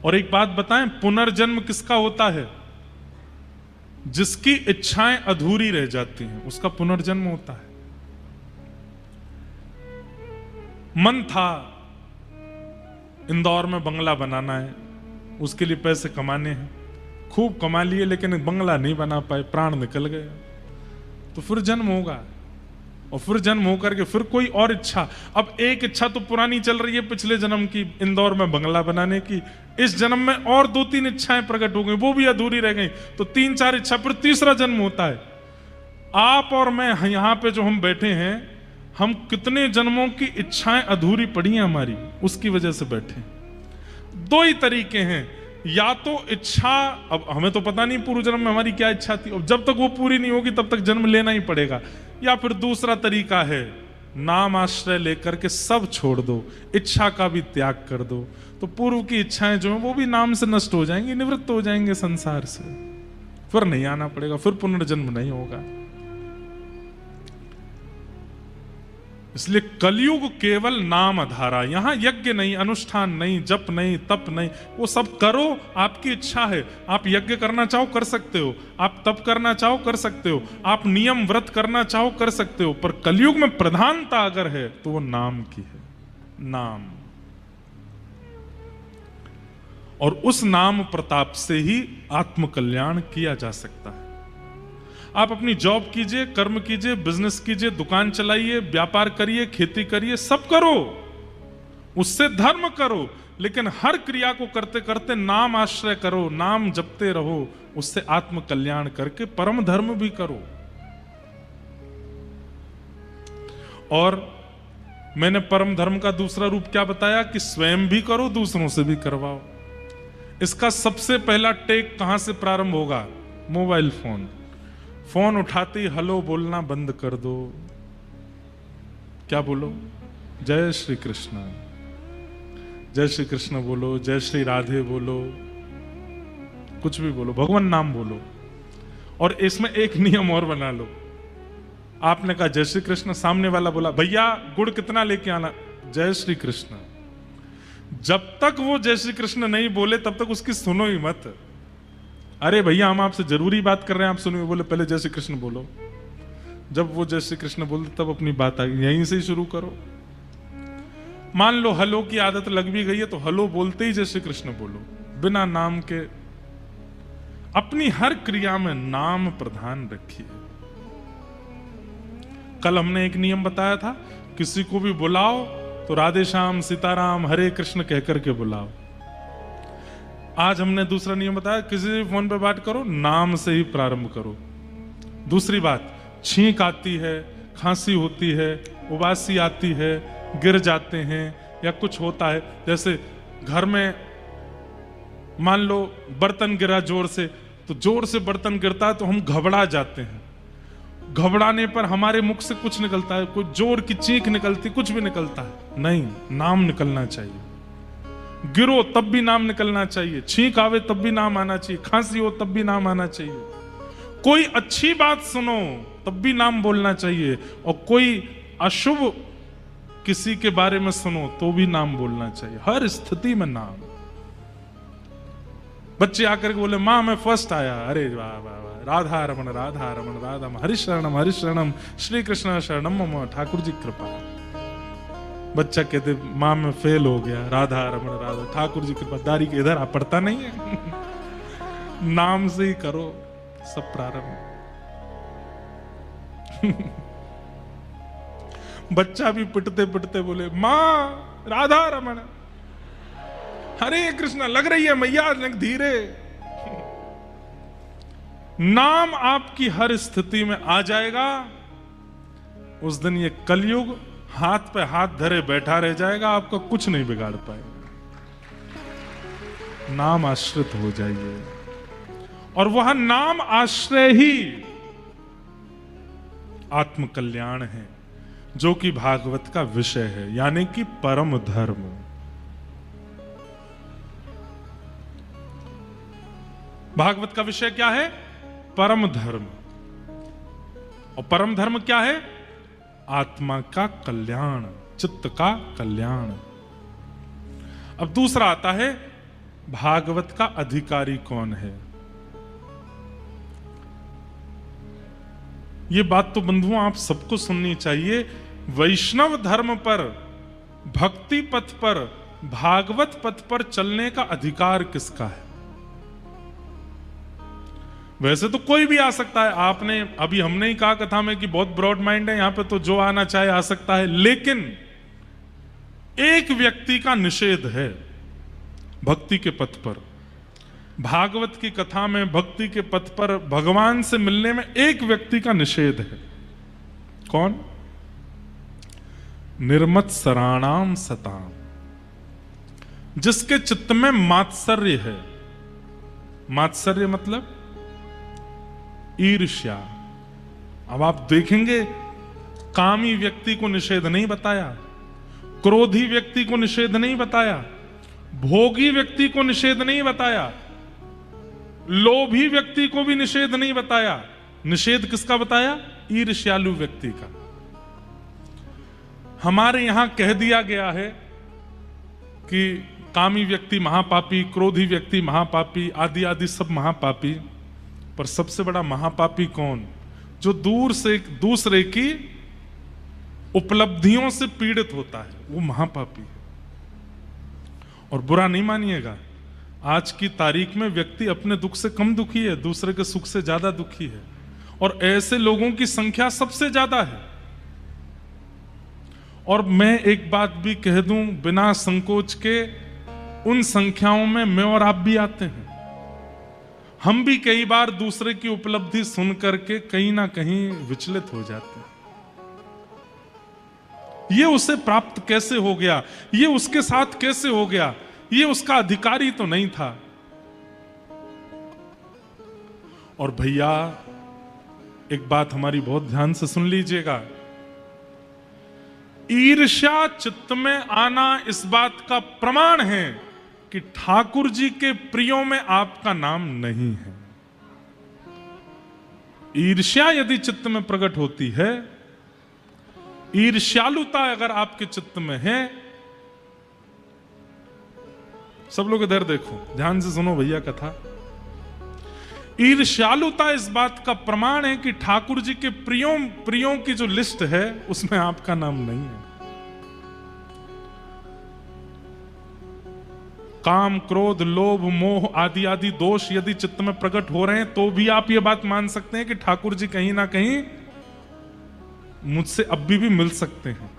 और एक बात बताएं, पुनर्जन्म किसका होता है? जिसकी इच्छाएं अधूरी रह जाती हैं उसका पुनर्जन्म होता है। मन था इंदौर में बंगला बनाना है, उसके लिए पैसे कमाने हैं, खूब कमा लिए लेकिन बंगला नहीं बना पाए, प्राण निकल गए, तो फिर जन्म होगा, और फिर जन्म होकर के फिर कोई और इच्छा। अब एक इच्छा तो पुरानी चल रही है पिछले जन्म की, इंदौर में बंगला बनाने की, इस जन्म में और 2-3 इच्छाएं प्रकट हो गई, वो भी अधूरी रह गई, तो 3-4 इच्छा, फिर तीसरा जन्म होता है। आप और मैं यहां पे जो हम बैठे हैं, हम कितने जन्मों की इच्छाएं अधूरी पड़ी हैं हमारी, उसकी वजह से बैठे। 2 ही तरीके हैं, या तो इच्छा, अब हमें तो पता नहीं पूर्व जन्म में हमारी क्या इच्छा थी, और जब तक वो पूरी नहीं होगी तब तक जन्म लेना ही पड़ेगा। या फिर दूसरा तरीका है, नाम आश्रय लेकर के सब छोड़ दो, इच्छा का भी त्याग कर दो, तो पूर्व की इच्छाएं जो हैं वो भी नाम से नष्ट हो जाएंगी, निवृत्त हो जाएंगे संसार से, फिर नहीं आना पड़ेगा, फिर पुनर्जन्म नहीं होगा। इसलिए कलयुग केवल नाम आधारा, यहां यज्ञ नहीं, अनुष्ठान नहीं, जप नहीं, तप नहीं, वो सब करो, आपकी इच्छा है। आप यज्ञ करना चाहो कर सकते हो, आप तप करना चाहो कर सकते हो, आप नियम व्रत करना चाहो कर सकते हो, पर कलयुग में प्रधानता अगर है तो वो नाम की है, नाम। और उस नाम प्रताप से ही आत्म कल्याण किया जा सकता है। आप अपनी जॉब कीजिए, कर्म कीजिए, बिजनेस कीजिए, दुकान चलाइए, व्यापार करिए, खेती करिए, सब करो, उससे धर्म करो, लेकिन हर क्रिया को करते करते नाम आश्रय करो, नाम जपते रहो, उससे आत्म कल्याण करके परम धर्म भी करो। और मैंने परम धर्म का दूसरा रूप क्या बताया कि स्वयं भी करो, दूसरों से भी करवाओ। इसका सबसे पहला टेक कहां से प्रारंभ होगा? Mobile phone. फोन उठाते ही हेलो बोलना बंद कर दो। क्या बोलो? जय श्री कृष्ण, जय श्री कृष्ण बोलो, जय श्री राधे बोलो, कुछ भी बोलो, भगवान नाम बोलो। और इसमें एक नियम और बना लो, आपने कहा जय श्री कृष्ण, सामने वाला बोला भैया गुड़ कितना लेके आना, जय श्री कृष्ण। जब तक वो जय श्री कृष्ण नहीं बोले तब तक उसकी सुनो ही मत। अरे भैया हम आपसे जरूरी बात कर रहे हैं, आप सुनिए। बोले पहले जय श्री कृष्ण बोलो। जब वो जय श्री कृष्ण बोलते तब अपनी बात आई, यहीं से ही शुरू करो। मान लो हलो की आदत लग भी गई है तो हलो बोलते ही जय श्री कृष्ण बोलो, बिना नाम के। अपनी हर क्रिया में नाम प्रधान रखिए। कल हमने एक नियम बताया था, किसी को भी बुलाओ तो राधे श्याम सीताराम हरे कृष्ण कहकर के बुलाओ। आज हमने दूसरा नियम बताया, किसी भी फोन पे बात करो नाम से ही प्रारंभ करो। दूसरी बात, छींक आती है, खांसी होती है, उबासी आती है, गिर जाते हैं या कुछ होता है, जैसे घर में मान लो बर्तन गिरा जोर से, तो जोर से बर्तन गिरता है तो हम घबरा जाते हैं। घबराने पर हमारे मुख से कुछ निकलता है, कोई जोर की चीख निकलती, कुछ भी निकलता है, नहीं, नाम निकलना चाहिए। गिरो तब भी नाम निकलना चाहिए, छींक आवे तब भी नाम आना चाहिए, खांसी हो तब भी नाम आना चाहिए, कोई अच्छी बात सुनो तब भी नाम बोलना चाहिए, और कोई अशुभ किसी के बारे में सुनो तो भी नाम बोलना चाहिए, हर स्थिति में नाम। बच्चे आकर के बोले मां मैं फर्स्ट आया, अरे वाह वाह वाह, राधा रमण राधा रमण राधा, हरि शरणम श्री कृष्ण शरणम मम, ठाकुर जी कृपा। बच्चा कहते मां में फेल हो गया, राधा रमण राधा, ठाकुर जी कृपा। दारी के इधर आप पढ़ता नहीं है। नाम से ही करो सब प्रारंभ। बच्चा भी पिटते पिटते बोले मां राधा रमण हरे कृष्णा, लग रही है मैया धीरे। नाम आपकी हर स्थिति में आ जाएगा, उस दिन ये कलयुग हाथ पे हाथ धरे बैठा रह जाएगा, आपका कुछ नहीं बिगाड़ पाएगा। नाम आश्रित हो जाइए, और वह नाम आश्रय ही आत्म कल्याण है, जो कि भागवत का विषय है, यानी कि परम धर्म। भागवत का विषय क्या है? परम धर्म। और परम धर्म क्या है? आत्मा का कल्याण, चित्त का कल्याण। अब दूसरा आता है, भागवत का अधिकारी कौन है? यह बात तो बंधुओं आप सबको सुननी चाहिए। वैष्णव धर्म पर, भक्ति पथ पर, भागवत पथ पर चलने का अधिकार किसका है? वैसे तो कोई भी आ सकता है, आपने अभी हमने ही कहा कथा में कि बहुत ब्रॉड माइंड है, यहां पे तो जो आना चाहे आ सकता है, लेकिन एक व्यक्ति का निषेध है भक्ति के पथ पर। भागवत की कथा में भक्ति के पथ पर भगवान से मिलने में एक व्यक्ति का निषेध है। कौन? निर्मत्सराणाम सताम, जिसके चित्त में मात्सर्य है, मात्सर्य मतलब ईर्ष्या। अब आप देखेंगे, कामी व्यक्ति को निषेध नहीं बताया, क्रोधी व्यक्ति को निषेध नहीं बताया, भोगी व्यक्ति को निषेध नहीं बताया, लोभी व्यक्ति को भी निषेध नहीं बताया। निषेध किसका बताया? ईर्ष्यालु व्यक्ति का। हमारे यहां कह दिया गया है कि कामी व्यक्ति महापापी, क्रोधी व्यक्ति महापापी, आदि आदि सब महापापी। पर सबसे बड़ा महापापी कौन? जो दूर से दूसरे की उपलब्धियों से पीड़ित होता है, वो महापापी है। और बुरा नहीं मानिएगा, आज की तारीख में व्यक्ति अपने दुख से कम दुखी है, दूसरे के सुख से ज्यादा दुखी है, और ऐसे लोगों की संख्या सबसे ज्यादा है। और मैं एक बात भी कह दूं बिना संकोच के, उन संख्याओं में मैं और आप भी आते हैं। हम भी कई बार दूसरे की उपलब्धि सुन करके कहीं ना कहीं विचलित हो जाते हैं। ये उसे प्राप्त कैसे हो गया, ये उसके साथ कैसे हो गया, ये उसका अधिकारी तो नहीं था। और भैया एक बात हमारी बहुत ध्यान से सुन लीजिएगा, ईर्ष्या चित्त में आना इस बात का प्रमाण है कि ठाकुर जी के प्रियों में आपका नाम नहीं है। ईर्ष्या यदि चित्त में प्रकट होती है, ईर्ष्यालुता अगर आपके चित्त में है, सब लोग इधर देखो, ध्यान से सुनो भैया कथा। ईर्ष्यालुता इस बात का प्रमाण है कि ठाकुर जी के प्रियों की जो लिस्ट है उसमें आपका नाम नहीं है। काम, क्रोध, लोभ, मोह आदि आदि दोष यदि चित्त में प्रकट हो रहे हैं तो भी आप ये बात मान सकते हैं कि ठाकुर जी कहीं ना कहीं मुझसे अब भी मिल सकते हैं।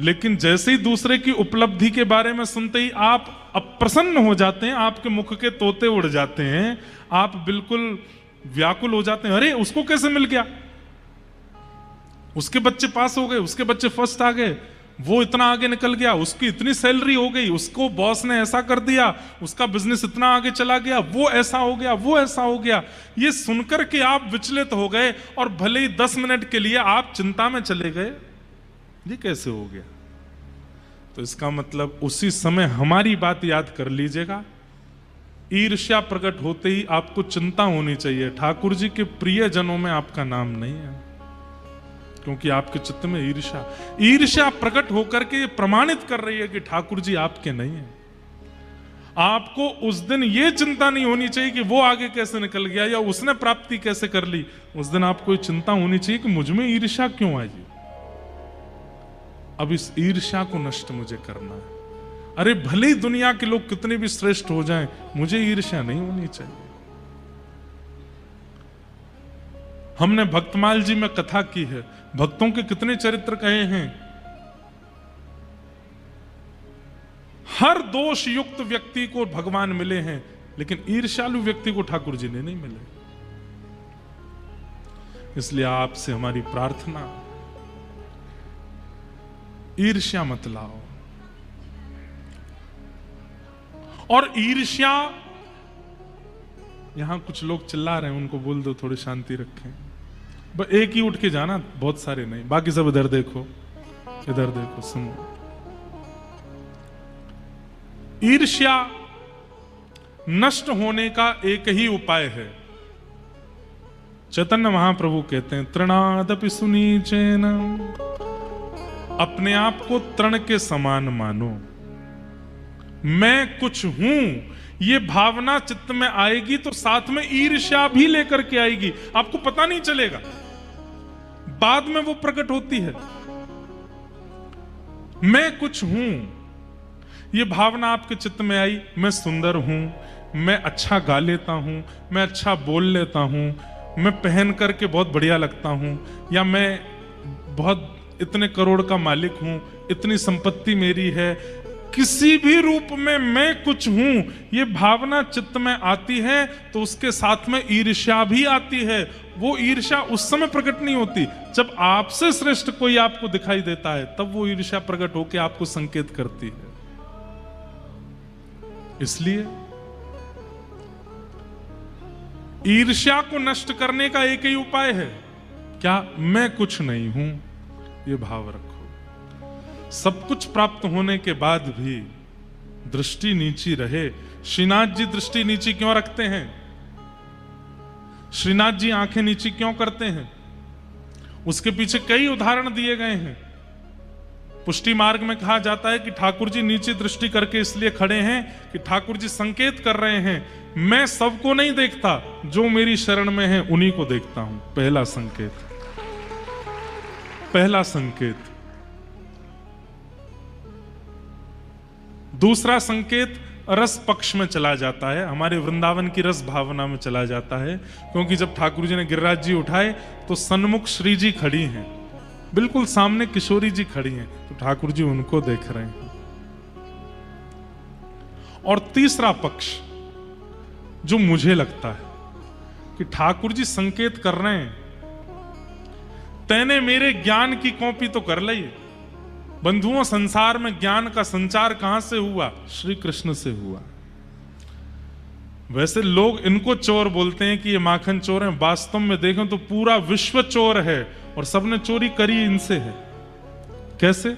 लेकिन जैसे ही दूसरे की उपलब्धि के बारे में सुनते ही आप अप्रसन्न हो जाते हैं, आपके मुख के तोते उड़ जाते हैं, आप बिल्कुल व्याकुल हो जाते हैं। अरे उसको कैसे मिल गया, उसके बच्चे पास हो गए, उसके बच्चे फर्स्ट आ गए, वो इतना आगे निकल गया, उसकी इतनी सैलरी हो गई, उसको बॉस ने ऐसा कर दिया, उसका बिजनेस इतना आगे चला गया, वो ऐसा हो गया, वो ऐसा हो गया। ये सुनकर के आप विचलित हो गए और भले ही 10 मिनट के लिए आप चिंता में चले गए, ये कैसे हो गया। तो इसका मतलब उसी समय हमारी बात याद कर लीजिएगा, ईर्ष्या प्रकट होते ही आपको चिंता होनी चाहिए, ठाकुर जी के प्रिय जनों में आपका नाम नहीं है, क्योंकि आपके चित्त में ईर्ष्या प्रकट होकर के प्रमाणित कर रही है कि ठाकुर जी आपके नहीं है। आपको उस दिन ये चिंता नहीं होनी चाहिए कि वो आगे कैसे निकल गया या उसने प्राप्ति कैसे कर ली। उस दिन आपको ये चिंता होनी चाहिए कि मुझ में ईर्ष्या क्यों आई, अब इस ईर्ष्या को नष्ट मुझे करना है। अरे भले ही दुनिया के लोग कितने भी श्रेष्ठ हो जाएं, मुझे ईर्ष्या नहीं होनी चाहिए। हमने भक्तमाल जी में कथा की है, भक्तों के कितने चरित्र कहे हैं। हर दोष युक्त व्यक्ति को भगवान मिले हैं, लेकिन ईर्ष्यालु व्यक्ति को ठाकुर जी ने नहीं मिले। इसलिए आपसे हमारी प्रार्थना, ईर्ष्या मत लाओ। और ईर्ष्या, यहां कुछ लोग चिल्ला रहे हैं, उनको बोल दो थोड़ी शांति रखें। बस एक ही उठ के जाना, बहुत सारे नहीं, बाकी सब इधर देखो, इधर देखो, सुनो। ईर्ष्या नष्ट होने का एक ही उपाय है। चैतन्य महाप्रभु कहते हैं, तृणादपि सुनीचेन, अपने आप को तृण के समान मानो। मैं कुछ हूं, ये भावना चित्त में आएगी तो साथ में ईर्ष्या भी लेकर के आएगी, आपको पता नहीं चलेगा, बाद में वो प्रकट होती है। मैं कुछ हूं, ये भावना आपके चित्त में आई, मैं सुंदर हूं, मैं अच्छा गा लेता हूं, मैं अच्छा बोल लेता हूं, मैं पहन करके बहुत बढ़िया लगता हूं, या मैं बहुत इतने करोड़ का मालिक हूं, इतनी संपत्ति मेरी है। किसी भी रूप में मैं कुछ हूं, ये भावना चित्त में आती है तो उसके साथ में ईर्ष्या भी आती है। वो ईर्ष्या उस समय प्रकट नहीं होती, जब आपसे श्रेष्ठ कोई आपको दिखाई देता है, तब वो ईर्ष्या प्रकट होकर आपको संकेत करती है। इसलिए ईर्ष्या को नष्ट करने का एक ही उपाय है, क्या? मैं कुछ नहीं हूं, ये भाव रखो। सब कुछ प्राप्त होने के बाद भी दृष्टि नीची रहे। श्रीनाथ जी दृष्टि नीची क्यों रखते हैं? श्रीनाथ जी आंखें नीची क्यों करते हैं? उसके पीछे कई उदाहरण दिए गए हैं। पुष्टि मार्ग में कहा जाता है कि ठाकुर जी नीचे दृष्टि करके इसलिए खड़े हैं कि ठाकुर जी संकेत कर रहे हैं, मैं सबको नहीं देखता, जो मेरी शरण में है उन्हीं को देखता हूं। पहला संकेत, पहला संकेत। दूसरा संकेत रस पक्ष में चला जाता है, हमारे वृंदावन की रस भावना में चला जाता है। क्योंकि जब ठाकुर जी ने गिरिराज जी उठाए तो सन्मुख श्री जी खड़ी हैं, बिल्कुल सामने किशोरी जी खड़ी हैं, तो ठाकुर जी उनको देख रहे हैं। और तीसरा पक्ष जो मुझे लगता है कि ठाकुर जी संकेत कर रहे हैं, तैने मेरे ज्ञान की कॉपी तो कर ली। बंधुओं, संसार में ज्ञान का संचार कहां से हुआ? श्री कृष्ण से हुआ। वैसे लोग इनको चोर बोलते हैं कि ये माखन चोर हैं, वास्तव में देखें तो पूरा विश्व चोर है और सबने चोरी करी इनसे है। कैसे?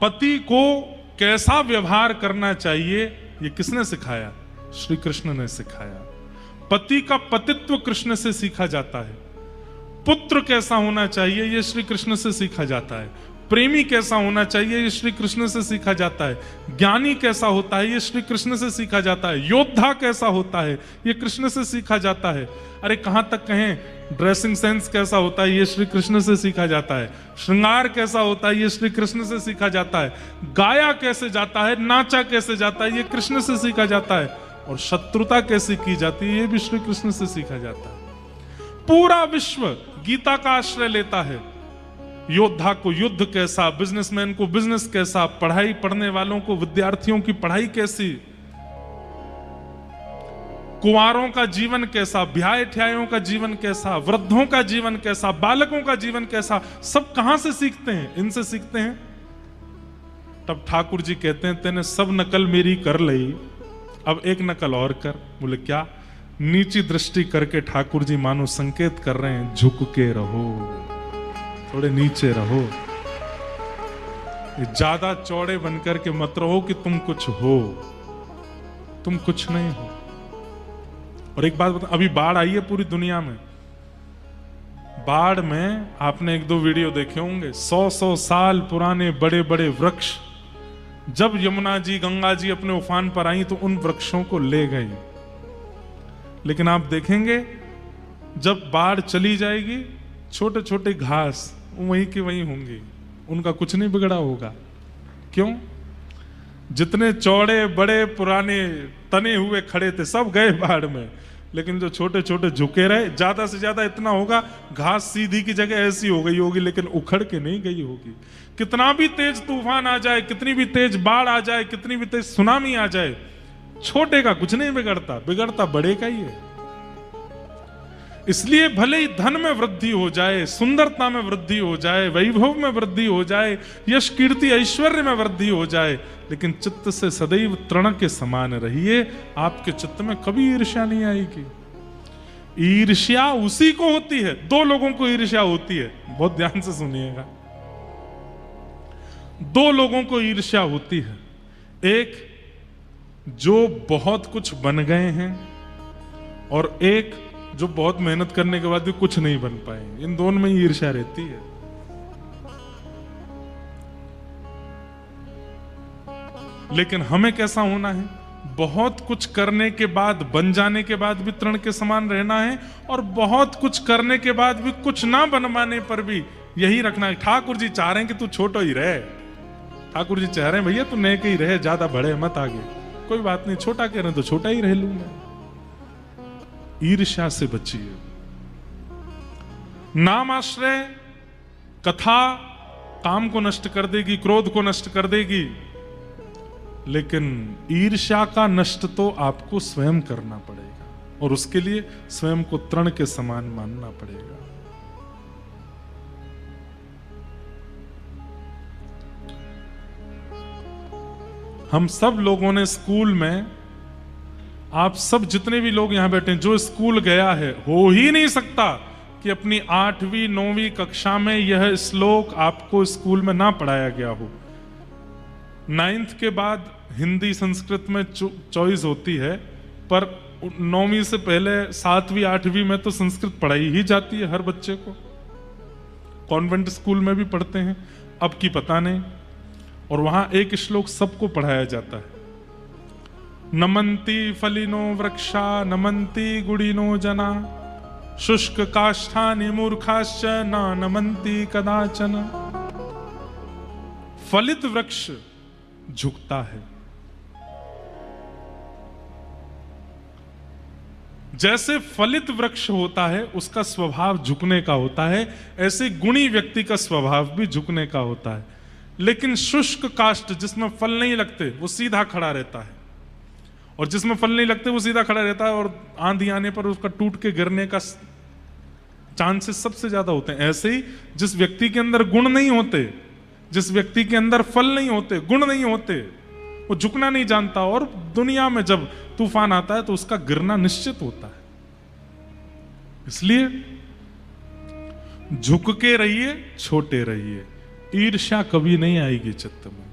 पति को कैसा व्यवहार करना चाहिए ये किसने सिखाया? श्री कृष्ण ने सिखाया। पति का पतित्व कृष्ण से सीखा जाता है। पुत्र कैसा होना चाहिए ये श्री कृष्ण से सीखा जाता है। प्रेमी कैसा होना चाहिए ये श्री कृष्ण से सीखा जाता है। ज्ञानी कैसा होता है ये श्री कृष्ण से सीखा जाता है। योद्धा कैसा होता है ये कृष्ण से सीखा जाता है। अरे कहां तक कहें, ड्रेसिंग सेंस कैसा होता है ये श्री कृष्ण से सीखा जाता है। श्रृंगार कैसा होता है ये श्री कृष्ण से सीखा जाता है। गाया कैसे जाता है, नाचा कैसे जाता है ये कृष्ण से सीखा जाता है। और शत्रुता कैसे की जाती है ये भी श्री कृष्ण से सीखा जाता है। पूरा विश्व गीता का आश्रय लेता है। योद्धा को युद्ध कैसा, बिजनेसमैन को बिजनेस कैसा, पढ़ाई पढ़ने वालों को, विद्यार्थियों की पढ़ाई कैसी, कुंवारों का जीवन कैसा, ब्याह ठ्यायों का जीवन कैसा, वृद्धों का जीवन कैसा, बालकों का जीवन कैसा, सब कहां से सीखते हैं? इनसे सीखते हैं। तब ठाकुर जी कहते हैं, तेने सब नकल मेरी कर ली, अब एक नकल और कर। बोले क्या? नीची दृष्टि करके ठाकुर जी मानो संकेत कर रहे हैं, झुक के रहो, थोड़े नीचे रहो, ज्यादा चौड़े बनकर के मत रहो कि तुम कुछ हो, तुम कुछ नहीं हो। और एक बात बता, अभी बाढ़ आई है पूरी दुनिया में। बाढ़ में आपने एक दो वीडियो देखे होंगे, 100 साल पुराने बड़े बड़े वृक्ष, जब यमुना जी गंगा जी अपने उफान पर आई तो उन वृक्षों को ले गई। लेकिन आप देखेंगे जब बाढ़ चली जाएगी, छोटे छोटे घास वहीं की वहीं होंगी, उनका कुछ नहीं बिगड़ा होगा। क्यों? जितने चौड़े बड़े पुराने तने हुए खड़े थे सब गए बाढ़ में, लेकिन जो छोटे छोटे झुके रहे, ज्यादा से ज्यादा इतना होगा, घास सीधी की जगह ऐसी हो गई होगी, लेकिन उखड़ के नहीं गई होगी। कितना भी तेज तूफान आ जाए, कितनी भी तेज बाढ़ आ जाए, कितनी भी तेज सुनामी आ जाए, छोटे का कुछ नहीं बिगड़ता, बिगड़ता बड़े का ही है। इसलिए भले ही धन में वृद्धि हो जाए, सुंदरता में वृद्धि हो जाए, वैभव में वृद्धि हो जाए, यश कीर्ति ऐश्वर्य में वृद्धि हो जाए, लेकिन चित्त से सदैव तृण के समान रहिए। आपके चित्त में कभी ईर्ष्या नहीं आएगी। ईर्ष्या उसी को होती है, दो लोगों को ईर्ष्या होती है, बहुत ध्यान से सुनिएगा। दो लोगों को ईर्ष्या होती है, एक जो बहुत कुछ बन गए हैं और एक जो बहुत मेहनत करने के बाद भी कुछ नहीं बन पाए। इन दोनों में ईर्ष्या रहती है। लेकिन हमें कैसा होना है? बहुत कुछ करने के बाद, बन जाने के बाद भी तृण के समान रहना है, और बहुत कुछ करने के बाद भी कुछ ना बन पाने पर भी यही रखना है। ठाकुर जी चाह रहे हैं कि तू छोटा ही रहे। ठाकुर जी चाह रहे हैं भैया तू नेक ही रहे, ज्यादा बढ़े मत आगे। कोई बात नहीं, छोटा कह रहे हैं तो छोटा ही रह लूं मैं। ईर्ष्या से बचिए। नाम आश्रय कथा काम को नष्ट कर देगी, क्रोध को नष्ट कर देगी, लेकिन ईर्ष्या का नष्ट तो आपको स्वयं करना पड़ेगा, और उसके लिए स्वयं को तृण के समान मानना पड़ेगा। हम सब लोगों ने स्कूल में आप सब जितने भी लोग यहां बैठे हैं, जो स्कूल गया है, हो ही नहीं सकता कि अपनी 8वीं 9वीं कक्षा में यह श्लोक आपको स्कूल में ना पढ़ाया गया हो। 9th के बाद हिंदी संस्कृत में चॉइस होती है, पर 9वीं से पहले 7वीं 8वीं में तो संस्कृत पढ़ाई ही जाती है हर बच्चे को। कॉन्वेंट स्कूल में भी पढ़ते हैं, अब की पता नहीं। और वहां एक श्लोक सबको पढ़ाया जाता है, नमन्ति फलिनो वृक्षा नमन्ति गुणिनो जना शुष्क काष्ठानि मूर्खाश्च न नमन्ति कदाचन। फलित वृक्ष झुकता है, जैसे फलित वृक्ष होता है उसका स्वभाव झुकने का होता है, ऐसे गुणी व्यक्ति का स्वभाव भी झुकने का होता है। लेकिन शुष्क काष्ठ जिसमें फल नहीं लगते वो सीधा खड़ा रहता है, और जिसमें फल नहीं लगते वो सीधा खड़ा रहता है, और आंधी आने पर उसका टूट के गिरने का चांसेस सबसे ज्यादा होते हैं। ऐसे ही जिस व्यक्ति के अंदर गुण नहीं होते, जिस व्यक्ति के अंदर फल नहीं होते, गुण नहीं होते, वो झुकना नहीं जानता, और दुनिया में जब तूफान आता है तो उसका गिरना निश्चित होता है। इसलिए झुक के रहिए, छोटे रहिए, ईर्ष्या कभी नहीं आएगी चित्त में।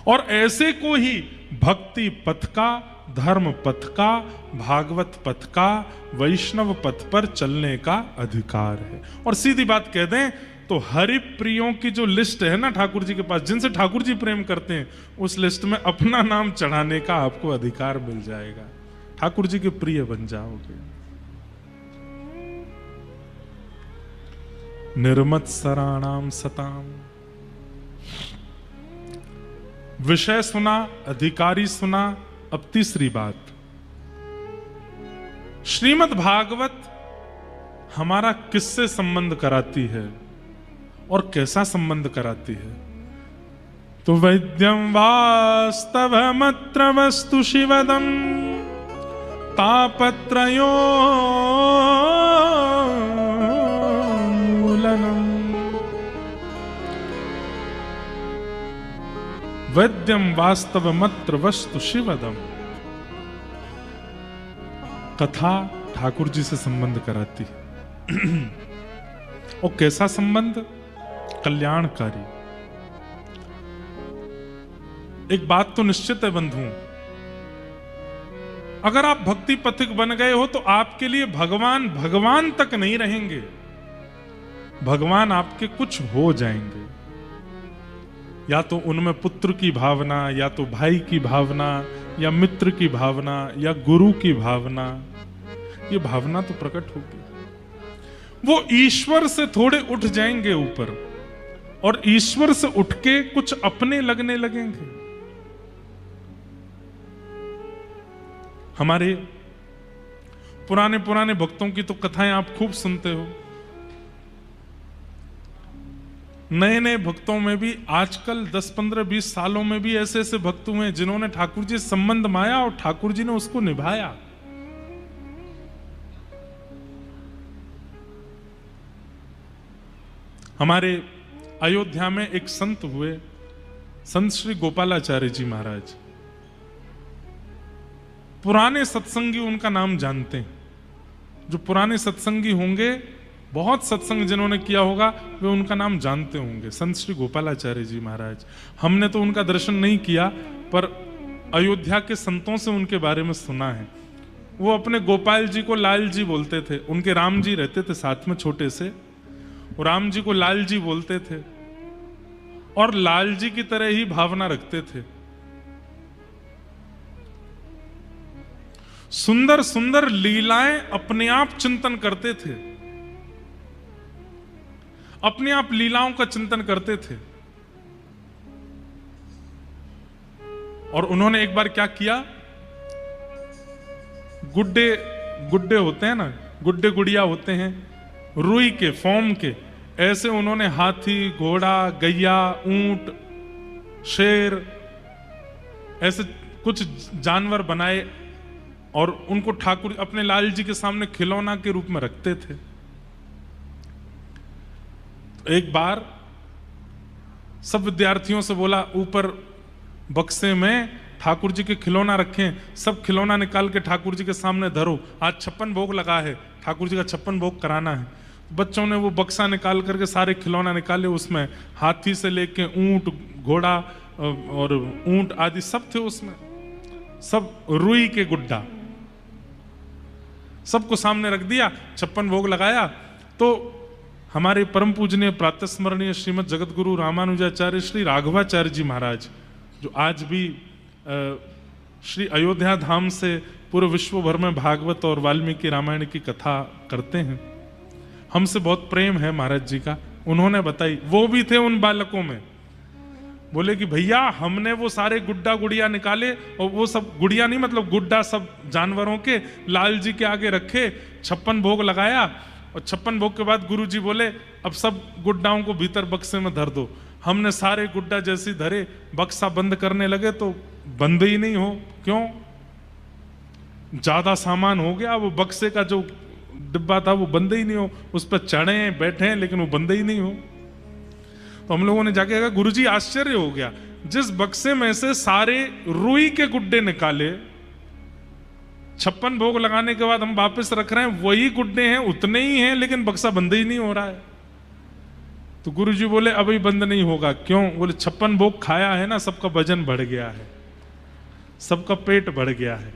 और ऐसे को ही भक्ति पथ का, धर्म पथ का, भागवत पथ का, वैष्णव पथ पर चलने का अधिकार है। और सीधी बात कह दें तो हरि प्रियों की जो लिस्ट है ना ठाकुर जी के पास, जिनसे ठाकुर जी प्रेम करते हैं, उस लिस्ट में अपना नाम चढ़ाने का आपको अधिकार मिल जाएगा। ठाकुर जी के प्रिय बन जाओगे। निर्मत्सराणाम सताम। विषय सुना, अधिकारी सुना। अब तीसरी बात, श्रीमद् भागवत हमारा किससे संबंध कराती है और कैसा संबंध कराती है? तो वैद्यम वास्तवमत्र वस्तु शिवदम तापत्रयो मूलनम। वैद्यम वास्तवमत्र वस्तु शिवदम। कथा ठाकुर जी से संबंध कराती है। और कैसा संबंध? कल्याणकारी। एक बात तो निश्चित है बंधु, अगर आप भक्ति पथिक बन गए हो तो आपके लिए भगवान भगवान तक नहीं रहेंगे, भगवान आपके कुछ हो जाएंगे। या तो उनमें पुत्र की भावना, या तो भाई की भावना, या मित्र की भावना, या गुरु की भावना, ये भावना तो प्रकट होगी। वो ईश्वर से थोड़े उठ जाएंगे ऊपर, और ईश्वर से उठ के कुछ अपने लगने लगेंगे। हमारे पुराने पुराने भक्तों की तो कथाएं आप खूब सुनते हो। नए नए भक्तों में भी आजकल 10, 15, 20 सालों में भी ऐसे ऐसे भक्त हुए हैं जिन्होंने ठाकुर जी से संबंध माया और ठाकुर जी ने उसको निभाया। हमारे अयोध्या में एक संत हुए, संत श्री गोपालाचार्य जी महाराज। पुराने सत्संगी उनका नाम जानते हैं। जो पुराने सत्संगी होंगे, बहुत सत्संग जिन्होंने किया होगा, वे उनका नाम जानते होंगे, संत श्री गोपालाचार्य जी महाराज। हमने तो उनका दर्शन नहीं किया, पर अयोध्या के संतों से उनके बारे में सुना है। वो अपने गोपाल जी को लाल जी बोलते थे। उनके राम जी रहते थे साथ में छोटे से, राम जी को लाल जी बोलते थे और लाल जी की तरह ही भावना रखते थे। सुंदर सुंदर लीलाएं अपने आप चिंतन करते थे, अपने आप लीलाओं का चिंतन करते थे। और उन्होंने एक बार क्या किया, गुड्डे गुड्डे होते हैं ना, गुड्डे गुड़िया होते हैं रुई के, फॉर्म के, ऐसे उन्होंने हाथी, घोड़ा, गैया, ऊंट, शेर, ऐसे कुछ जानवर बनाए और उनको ठाकुर अपने लाल जी के सामने खिलौना के रूप में रखते थे। एक बार सब विद्यार्थियों से बोला, ऊपर बक्से में ठाकुर जी के खिलौना रखें, सब खिलौना निकाल के ठाकुर जी के सामने धरो, आज 56 भोग लगा है, ठाकुर जी का 56 भोग कराना है। बच्चों ने वो बक्सा निकाल करके सारे खिलौना निकाले, उसमें हाथी से लेके ऊंट, घोड़ा और ऊंट आदि सब थे उसमें, सब रुई के गुड्डा, सबको सामने रख दिया, 56 भोग लगाया। तो हमारे परम पूजनीय प्रातस्मरणीय श्रीमद जगत गुरु रामानुजाचार्य श्री राघवाचार्य जी महाराज, जो आज भी श्री अयोध्या धाम से पूरे विश्व भर में भागवत और वाल्मीकि रामायण की कथा करते हैं, हमसे बहुत प्रेम है महाराज जी का। उन्होंने बताई, वो भी थे उन बालकों में, बोले कि भैया हमने वो सारे गुड्डा गुड़िया निकाले, और वो सब गुड़िया नहीं मतलब गुड्डा सब जानवरों के लाल जी के आगे रखे, 56 भोग लगाया, और 56 भोग के बाद गुरु जी बोले अब सब गुड्डाओं को भीतर बक्से में धर दो। हमने सारे गुड्डा जैसे धरे, बक्सा बंद करने लगे तो बंद ही नहीं हो। क्यों? ज्यादा सामान हो गया, वो बक्से का जो डिब्बा था वो बंद ही नहीं हो, उस पर चढ़े बैठे लेकिन वो बंद ही नहीं हो। तो हम लोगों ने जाके कहा गुरुजी आश्चर्य हो गया, जिस बक्से में से सारे रुई के गुड्डे निकाले, 56 भोग लगाने के बाद हम वापस रख रहे हैं, वही गुड्डे हैं, उतने ही हैं, लेकिन बक्सा बंद ही नहीं हो रहा है। तो गुरुजी बोले अभी बंद नहीं होगा। क्यों? बोले 56 भोग खाया है ना, सबका वजन बढ़ गया है, सबका पेट बढ़ गया है।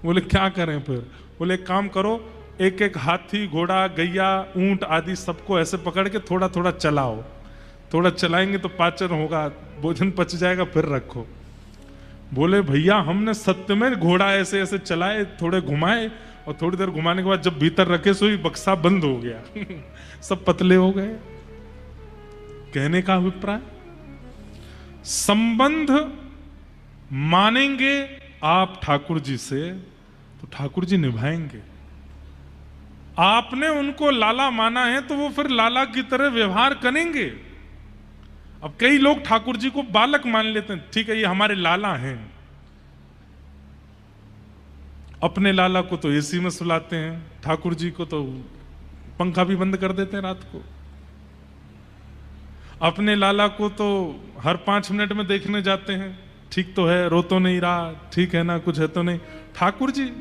बोले क्या करें फिर? बोले एक काम करो, एक एक हाथी, घोड़ा, गैया, ऊंट आदि सबको ऐसे पकड़ के थोड़ा थोड़ा चलाओ, थोड़ा चलाएंगे तो पाचन होगा, भोजन पच जाएगा, फिर रखो। बोले भैया हमने सत्य में घोड़ा ऐसे ऐसे चलाए, थोड़े घुमाए, और थोड़ी देर घुमाने के बाद जब भीतर रखे सो ही बक्सा बंद हो गया सब पतले हो गए। कहने का अभिप्राय, संबंध मानेंगे आप ठाकुर जी से तो ठाकुर जी निभाएंगे। आपने उनको लाला माना है तो वो फिर लाला की तरह व्यवहार करेंगे। अब कई लोग ठाकुर जी को बालक मान लेते हैं, ठीक है ये हमारे लाला हैं, अपने लाला को तो एसी में सुलाते हैं, ठाकुर जी को तो पंखा भी बंद कर देते हैं रात को, अपने लाला को तो हर 5 मिनट में देखने जाते हैं, ठीक तो है, रो तो नहीं रहा, ठीक है ना, कुछ है तो नहीं। ठाकुर जी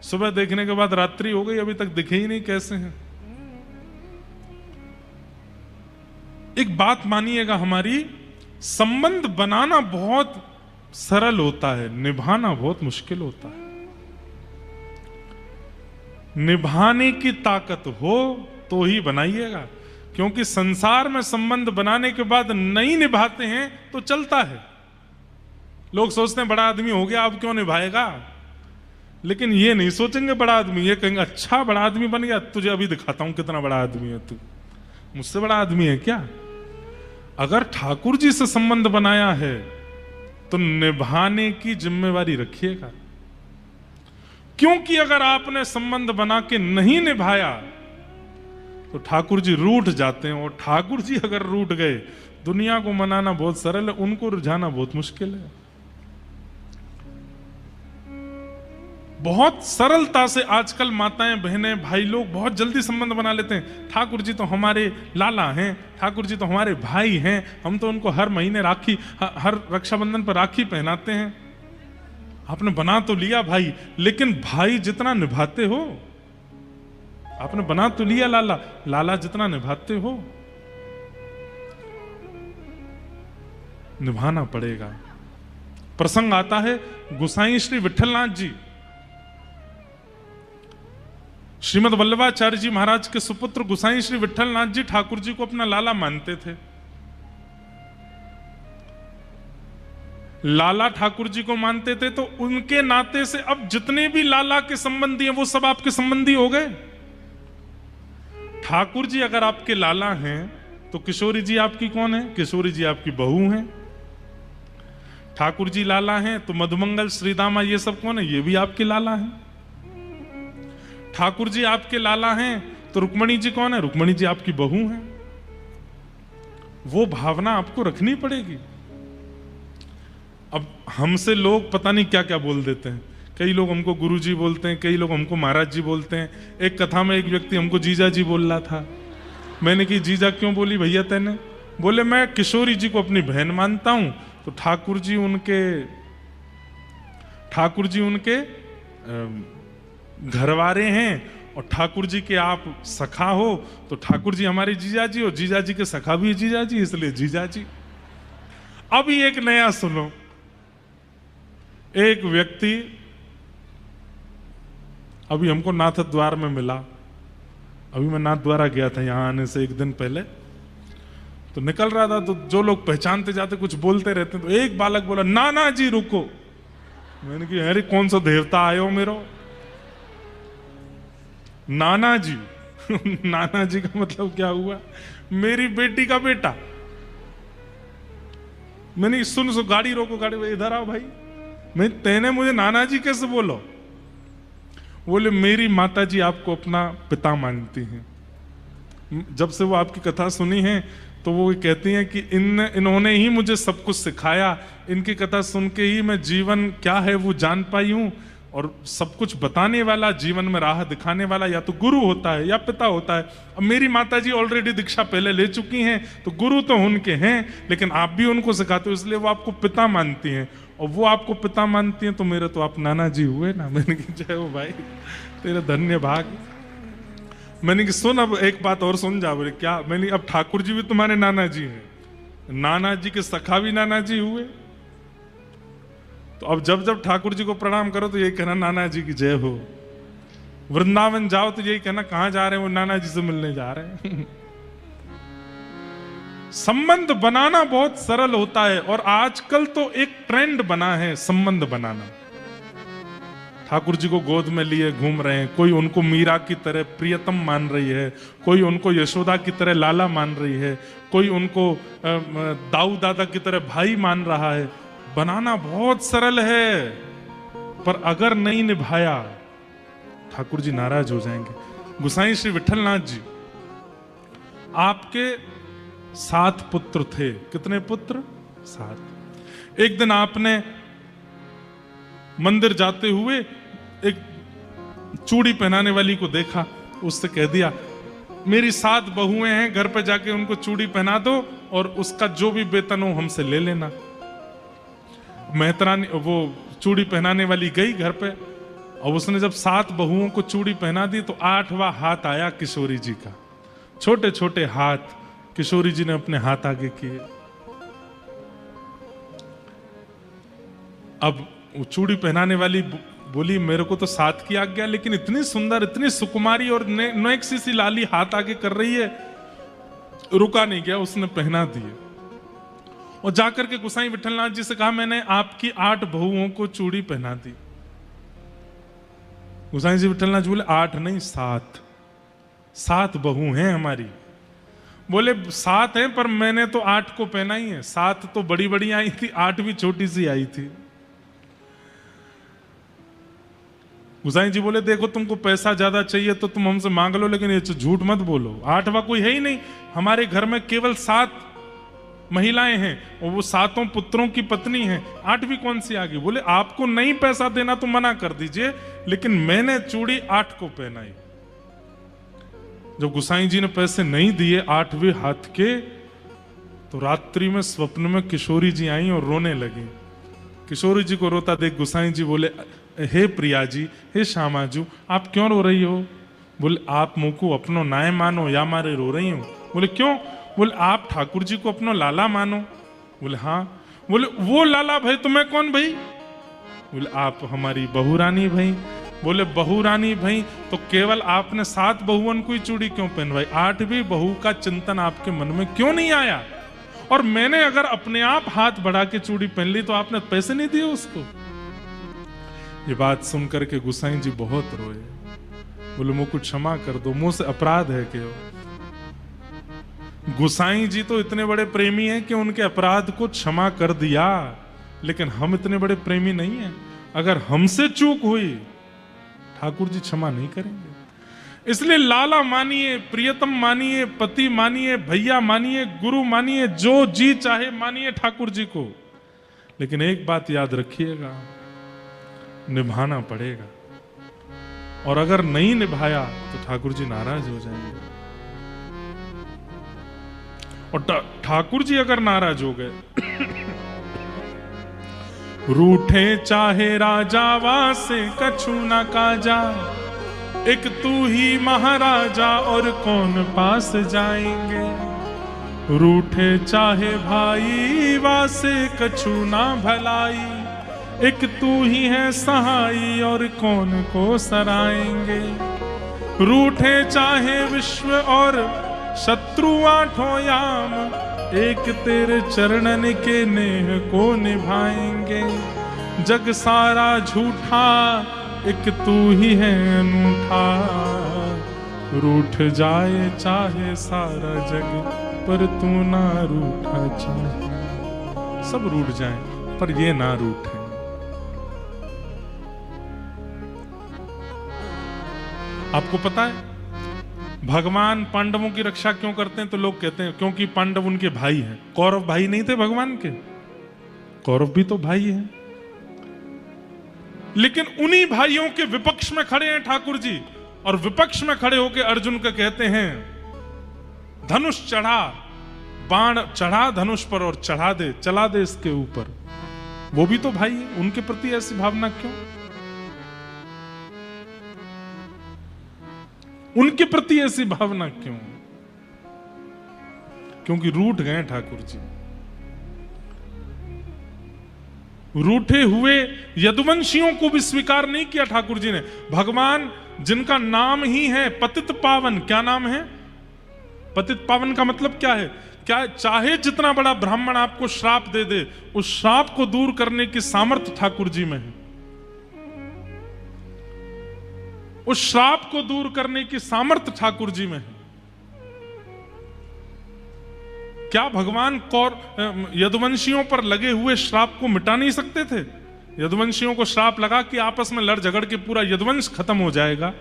सुबह देखने के बाद रात्रि हो गई, अभी तक दिखे ही नहीं, कैसे हैं? एक बात मानिएगा, हमारी संबंध बनाना बहुत सरल होता है, निभाना बहुत मुश्किल होता है। निभाने की ताकत हो तो ही बनाइएगा, क्योंकि संसार में संबंध बनाने के बाद नहीं निभाते हैं तो चलता है। लोग सोचते हैं बड़ा आदमी हो गया अब क्यों निभाएगा, लेकिन ये नहीं सोचेंगे बड़ा आदमी, ये कहेंगे अच्छा बड़ा आदमी बन गया, तुझे अभी दिखाता हूं कितना बड़ा आदमी है तू, मुझसे बड़ा आदमी है क्या? अगर ठाकुर जी से संबंध बनाया है तो निभाने की जिम्मेवारी रखिएगा, क्योंकि अगर आपने संबंध बना के नहीं निभाया तो ठाकुर जी रूठ जाते हैं, और ठाकुर जी अगर रूठ गए, दुनिया को मनाना बहुत सरल है, उनको रुझाना बहुत मुश्किल है। बहुत सरलता से आजकल माताएं, बहनें, भाई लोग बहुत जल्दी संबंध बना लेते हैं। ठाकुर जी तो हमारे लाला हैं, ठाकुर जी तो हमारे भाई हैं, हम तो उनको हर महीने राखी, हर रक्षाबंधन पर राखी पहनाते हैं। आपने बना तो लिया भाई, लेकिन भाई जितना निभाते हो, आपने बना तो लिया लाला, लाला जितना निभाते हो निभाना पड़ेगा। प्रसंग आता है, गोसाई श्री विठलनाथ जी श्रीमद वल्लभाचार्य जी महाराज के सुपुत्र गोसाई श्री विठलनाथ जी ठाकुर जी को अपना लाला मानते थे। लाला ठाकुर जी को मानते थे, तो उनके नाते से अब जितने भी लाला के संबंधी हैं वो सब आपके संबंधी हो गए। ठाकुर जी अगर आपके लाला हैं तो किशोरी जी आपकी कौन है? किशोरी जी आपकी बहू हैं। ठाकुर जी लाला हैं तो मधुमंगल, श्रीदामा ये सब कौन है? ये भी आपके लाला हैं। ठाकुर जी आपके लाला हैं तो रुक्मणी जी कौन है? रुक्मणी जी आपकी बहू हैं। वो भावना आपको रखनी पड़ेगी। अब हमसे लोग पता नहीं क्या क्या बोल देते हैं, कई लोग हमको गुरु जी बोलते हैं, कई लोग हमको महाराज जी बोलते हैं। एक कथा में एक व्यक्ति हमको जीजा जी बोल रहा था, मैंने कि जीजा क्यों बोली भैया तेने? बोले मैं किशोरी जी को अपनी बहन मानता हूं, तो ठाकुर जी उनके ठाकुर जी उनके घरवारे हैं और ठाकुर जी के आप सखा हो, तो ठाकुर जी हमारे जीजा जी हो, जीजा जी के सखा भी जीजा जी, इसलिए जीजा जी। अभी एक नया सुनो, एक व्यक्ति अभी हमको नाथ द्वार में मिला। अभी मैं नाथ द्वारा गया था यहां आने से एक दिन पहले, तो निकल रहा था, तो जो लोग पहचानते जाते कुछ बोलते रहते, तो एक बालक बोला, नाना जी रुको। मैंने कहा अरे कौन सा देवता आयो मेरो, नाना जी। नाना जी का मतलब क्या हुआ, मेरी बेटी का बेटा। मैंने सुन गाड़ी रोको, गाड़ी, इधर आओ भाई। मैं तेने मुझे नाना जी कैसे बोलो? बोले मेरी माता जी आपको अपना पिता मानती हैं। जब से वो आपकी कथा सुनी है तो वो कहती हैं कि इन्होंने ही मुझे सब कुछ सिखाया, इनकी कथा सुन के ही मैं जीवन क्या है वो जान पाई हूं। और सब कुछ बताने वाला, जीवन में राह दिखाने वाला या तो गुरु होता है या पिता होता है। अब मेरी माता जी ऑलरेडी दीक्षा पहले ले चुकी हैं, तो गुरु तो उनके हैं, लेकिन आप भी उनको सिखाते हो, इसलिए वो आपको पिता मानती हैं। और वो आपको पिता मानती हैं तो मेरे तो आप नाना जी हुए ना। मैंने कहा जय हो भाई, तेरा धन्य भाग। मैंने कि सुन अब एक बात और सुन जा। बोले क्या? मैंने अब ठाकुर जी भी तुम्हारे नाना जी हैं, नाना जी के सखा भी नाना जी हुए। तो अब जब जब ठाकुर जी को प्रणाम करो तो यही कहना नाना जी की जय हो। वृंदावन जाओ तो यही कहना कहां जा रहे हैं, वो नाना जी से मिलने जा रहे हैं। संबंध बनाना बहुत सरल होता है, और आजकल तो एक ट्रेंड बना है संबंध बनाना। ठाकुर जी को गोद में लिए घूम रहे हैं, कोई उनको मीरा की तरह प्रियतम मान रही है, कोई उनको यशोदा की तरह लाला मान रही है, कोई उनको दाऊ दादा की तरह भाई मान रहा है। बनाना बहुत सरल है, पर अगर नहीं निभाया ठाकुर जी नाराज हो जाएंगे। गुसाई श्री विठलनाथ जी, आपके 7 पुत्र थे। कितने पुत्र? 7। एक दिन आपने मंदिर जाते हुए एक चूड़ी पहनाने वाली को देखा, उससे कह दिया मेरी 7 बहुएं हैं, घर पे जाके उनको चूड़ी पहना दो और उसका जो भी वेतन हो हमसे ले लेना। मेहतरानी वो चूड़ी पहनाने वाली गई घर पे, और उसने जब 7 बहुओं को चूड़ी पहना दी तो 8वां हाथ आया किशोरी जी का। छोटे छोटे हाथ किशोरी जी ने अपने हाथ आगे किए। अब वो चूड़ी पहनाने वाली बोली मेरे को तो 7 की आज्ञा, लेकिन इतनी सुंदर, इतनी सुकुमारी और नेक्सी सी लाली हाथ आगे कर रही है। रुका नहीं गया, उसने पहना दिए और जाकर के गुसाई विठलनाथ जी से कहा मैंने आपकी 8 बहुओं को चूड़ी पहना दी। गुसाई जी विठलनाथ जी बोले 8 नहीं 7 बहू हैं हमारी। बोले 7 हैं पर मैंने तो 8 को पहना ही है। 7 तो बड़ी बड़ी आई थी, 8 भी छोटी सी आई थी। गुसाई जी बोले देखो तुमको पैसा ज्यादा चाहिए तो तुम हमसे मांग लो, लेकिन ये झूठ मत बोलो। 8वां कोई है ही नहीं। हमारे घर में केवल 7 महिलाएं हैं और वो 7 पुत्रों की पत्नी हैं। 8वीं कौन सी आ गई? बोले आपको नहीं पैसा देना तो मना कर दीजिए, लेकिन मैंने चूड़ी 8 को पहनाई। जब गुसाई जी ने पैसे नहीं दिए 8वें हाथ के, तो रात्रि में स्वप्न में किशोरी जी आई और रोने लगी। किशोरी जी को रोता देख गुसाई जी बोले हे प्रिया जी, हे श्यामाजू, आप क्यों रो रही हो? बोले आप मुंह को अपनो नाय मानो या मारे रो रही हो? बोले क्यों? बोले आप ठाकुर जी को अपनो लाला मानो? बोले हाँ। बोले वो लाला भाई तुम्हें कौन भाई? बोले आप हमारी बहू रानी भाई। बोले बहू रानी भाई तो केवल आपने 7 बहुओं को ही चूड़ी क्यों पहनवाई? 8वीं बहू का चिंतन आपके मन में क्यों नहीं आया? और मैंने अगर अपने आप हाथ बढ़ा के चूड़ी पहन ली तो आपने पैसे नहीं दिए उसको। ये बात सुनकर के गुसाई जी बहुत रोए। बोले मुझको क्षमा कर दो, मुझसे अपराध है क्यों? गुसाई जी तो इतने बड़े प्रेमी हैं कि उनके अपराध को क्षमा कर दिया, लेकिन हम इतने बड़े प्रेमी नहीं हैं। अगर हमसे चूक हुई ठाकुर जी क्षमा नहीं करेंगे। इसलिए लाला मानिए, प्रियतम मानिए, पति मानिए, भैया मानिए, गुरु मानिए, जो जी चाहे मानिए ठाकुर जी को, लेकिन एक बात याद रखिएगा, निभाना पड़ेगा। और अगर नहीं निभाया तो ठाकुर जी नाराज हो जाएंगे। और ठाकुर जी अगर नाराज हो गए रूठे चाहे राजावा से कछु न काजा, एक तू ही महाराजा और कौन पास जाएंगे। रूठे चाहे भाई वासे कछु ना भलाई, एक तू ही है सहाई और कौन को सराएंगे। रूठे चाहे विश्व और शत्रु आठों याम, एक तेरे चरणन के नेह को निभाएंगे। जग सारा झूठा एक तू ही है अनूठा, रूठ जाए चाहे सारा जग पर तू ना रूठा चाहे। सब रूठ जाए पर ये ना रूठे। आपको पता है भगवान पांडवों की रक्षा क्यों करते हैं? तो लोग कहते हैं क्योंकि पांडव उनके भाई हैं। कौरव भाई नहीं थे भगवान के? कौरव भी तो भाई हैं, लेकिन उन्हीं भाइयों के विपक्ष में खड़े हैं ठाकुर जी, और विपक्ष में खड़े होकर अर्जुन को कहते हैं धनुष चढ़ा, बाण चढ़ा धनुष पर और चढ़ा दे, चला दे इसके ऊपर। वो भी तो भाई है, उनके प्रति ऐसी भावना क्यों? उनके प्रति ऐसी भावना क्यों? क्योंकि रूठ गए ठाकुर जी। रूठे हुए यदुवंशियों को भी स्वीकार नहीं किया ठाकुर जी ने। भगवान जिनका नाम ही है पतित पावन, क्या नाम है? पतित पावन का मतलब क्या है? क्या चाहे जितना बड़ा ब्राह्मण आपको श्राप दे दे, उस श्राप को दूर करने की सामर्थ्य ठाकुर जी में है। उस श्राप को दूर करने की सामर्थ्य ठाकुर जी में है। क्या भगवान यदुवंशियों पर लगे हुए श्राप को मिटा नहीं सकते थे? यदुवंशियों को श्राप लगा कि आपस में लड़ झगड़ के पूरा यदुवंश खत्म हो जाएगा।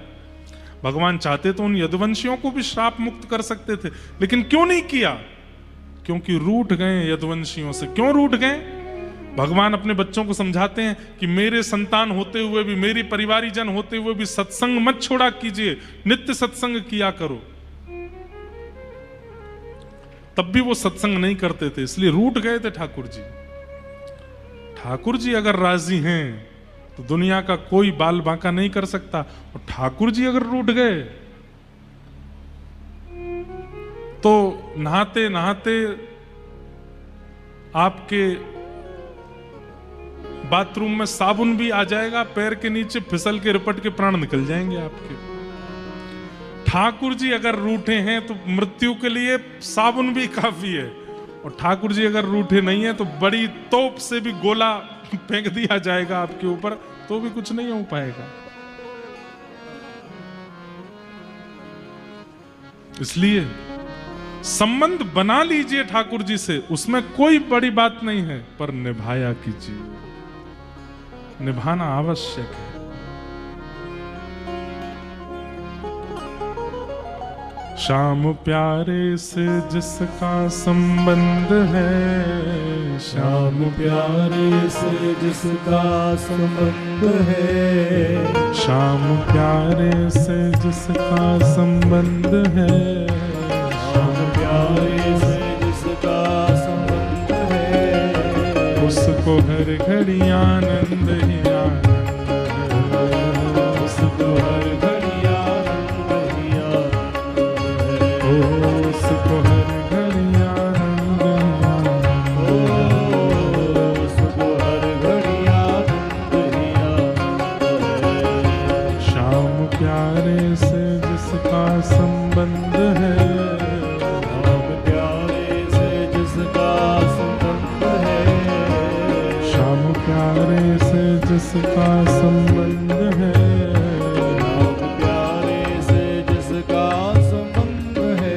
भगवान चाहते तो उन यदुवंशियों को भी श्राप मुक्त कर सकते थे, लेकिन क्यों नहीं किया? क्योंकि रूठ गए यदुवंशियों से। क्यों रूठ गए? भगवान अपने बच्चों को समझाते हैं कि मेरे संतान होते हुए भी, मेरी परिवारीजन होते हुए भी सत्संग मत छोड़ा कीजिए, नित्य सत्संग किया करो। तब भी वो सत्संग नहीं करते थे, इसलिए रूठ गए थे ठाकुर जी। ठाकुर जी अगर राजी हैं तो दुनिया का कोई बाल बांका नहीं कर सकता, और ठाकुर जी अगर रूठ गए तो नहाते नहाते आपके बाथरूम में साबुन भी आ जाएगा, पैर के नीचे फिसल के रिपट के प्राण निकल जाएंगे आपके। ठाकुर जी अगर रूठे हैं तो मृत्यु के लिए साबुन भी काफी है, और ठाकुर जी अगर रूठे नहीं है तो बड़ी तोप से भी गोला फेंक दिया जाएगा आपके ऊपर, तो भी कुछ नहीं हो पाएगा। इसलिए संबंध बना लीजिए ठाकुर जी से, उसमें कोई बड़ी बात नहीं है, पर निभाया कीजिए, निभाना आवश्यक है। श्याम प्यारे से जिसका संबंध है, श्याम प्यारे से जिसका संबंध है, श्याम प्यारे से जिसका संबंध है, श्याम प्यारे से जिसका संबंध है, उसको हर घड़ी आनंद ही आनंद है, उसको हर घड़ी आनंद ही आनंद है, उसको हर घड़ी आनंद ही आनंद है, उसको हर घड़ी आनंद ही आनंद है। श्याम प्यारे से जिसका संबंध है, श्याम प्यारे से जिसका संबंध है, श्याम प्यारे से जिसका संबंध है, श्याम प्यारे से जिसका संबंध है,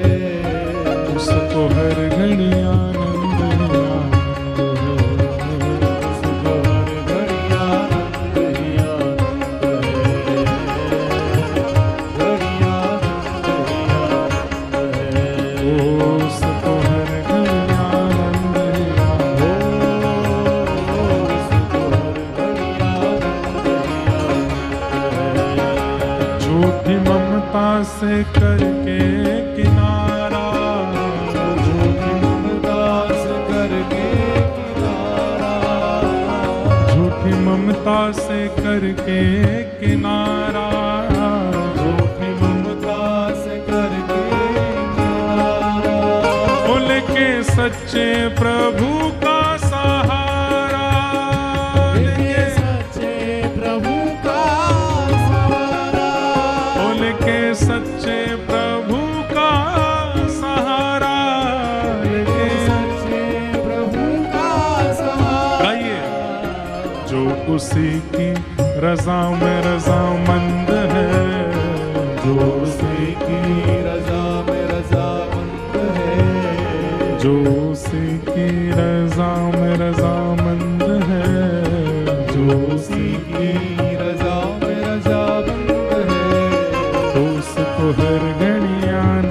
उसको हर घड़ी आनंद ही आनंद है, उसको हर घड़ी आनंद ही आनंद है, घड़ी आनंद ही आनंद है, उसको हर घड़ी आनंद ही आनंद है। उसको हर घड़ी आनंद ही आनंद है। झूठी ममता से करके किनारा, झूठी ममता से करके किनारा, ममता से करके किनारा, झूठी ममता से करके किनारा, उनके सच्चे प्रभु का सहारा, उनके सच्चे प्रभु का सहारा, उनके सच्चे प्रभु का सहारा, उनके सच्चे प्रभु का सहारा। गाइए। जो उसी की रजा में रजामंद है, जो उसी की रजा में रजामंद है, जो उसी की रजा में रजामंद है, जो उसी उसी की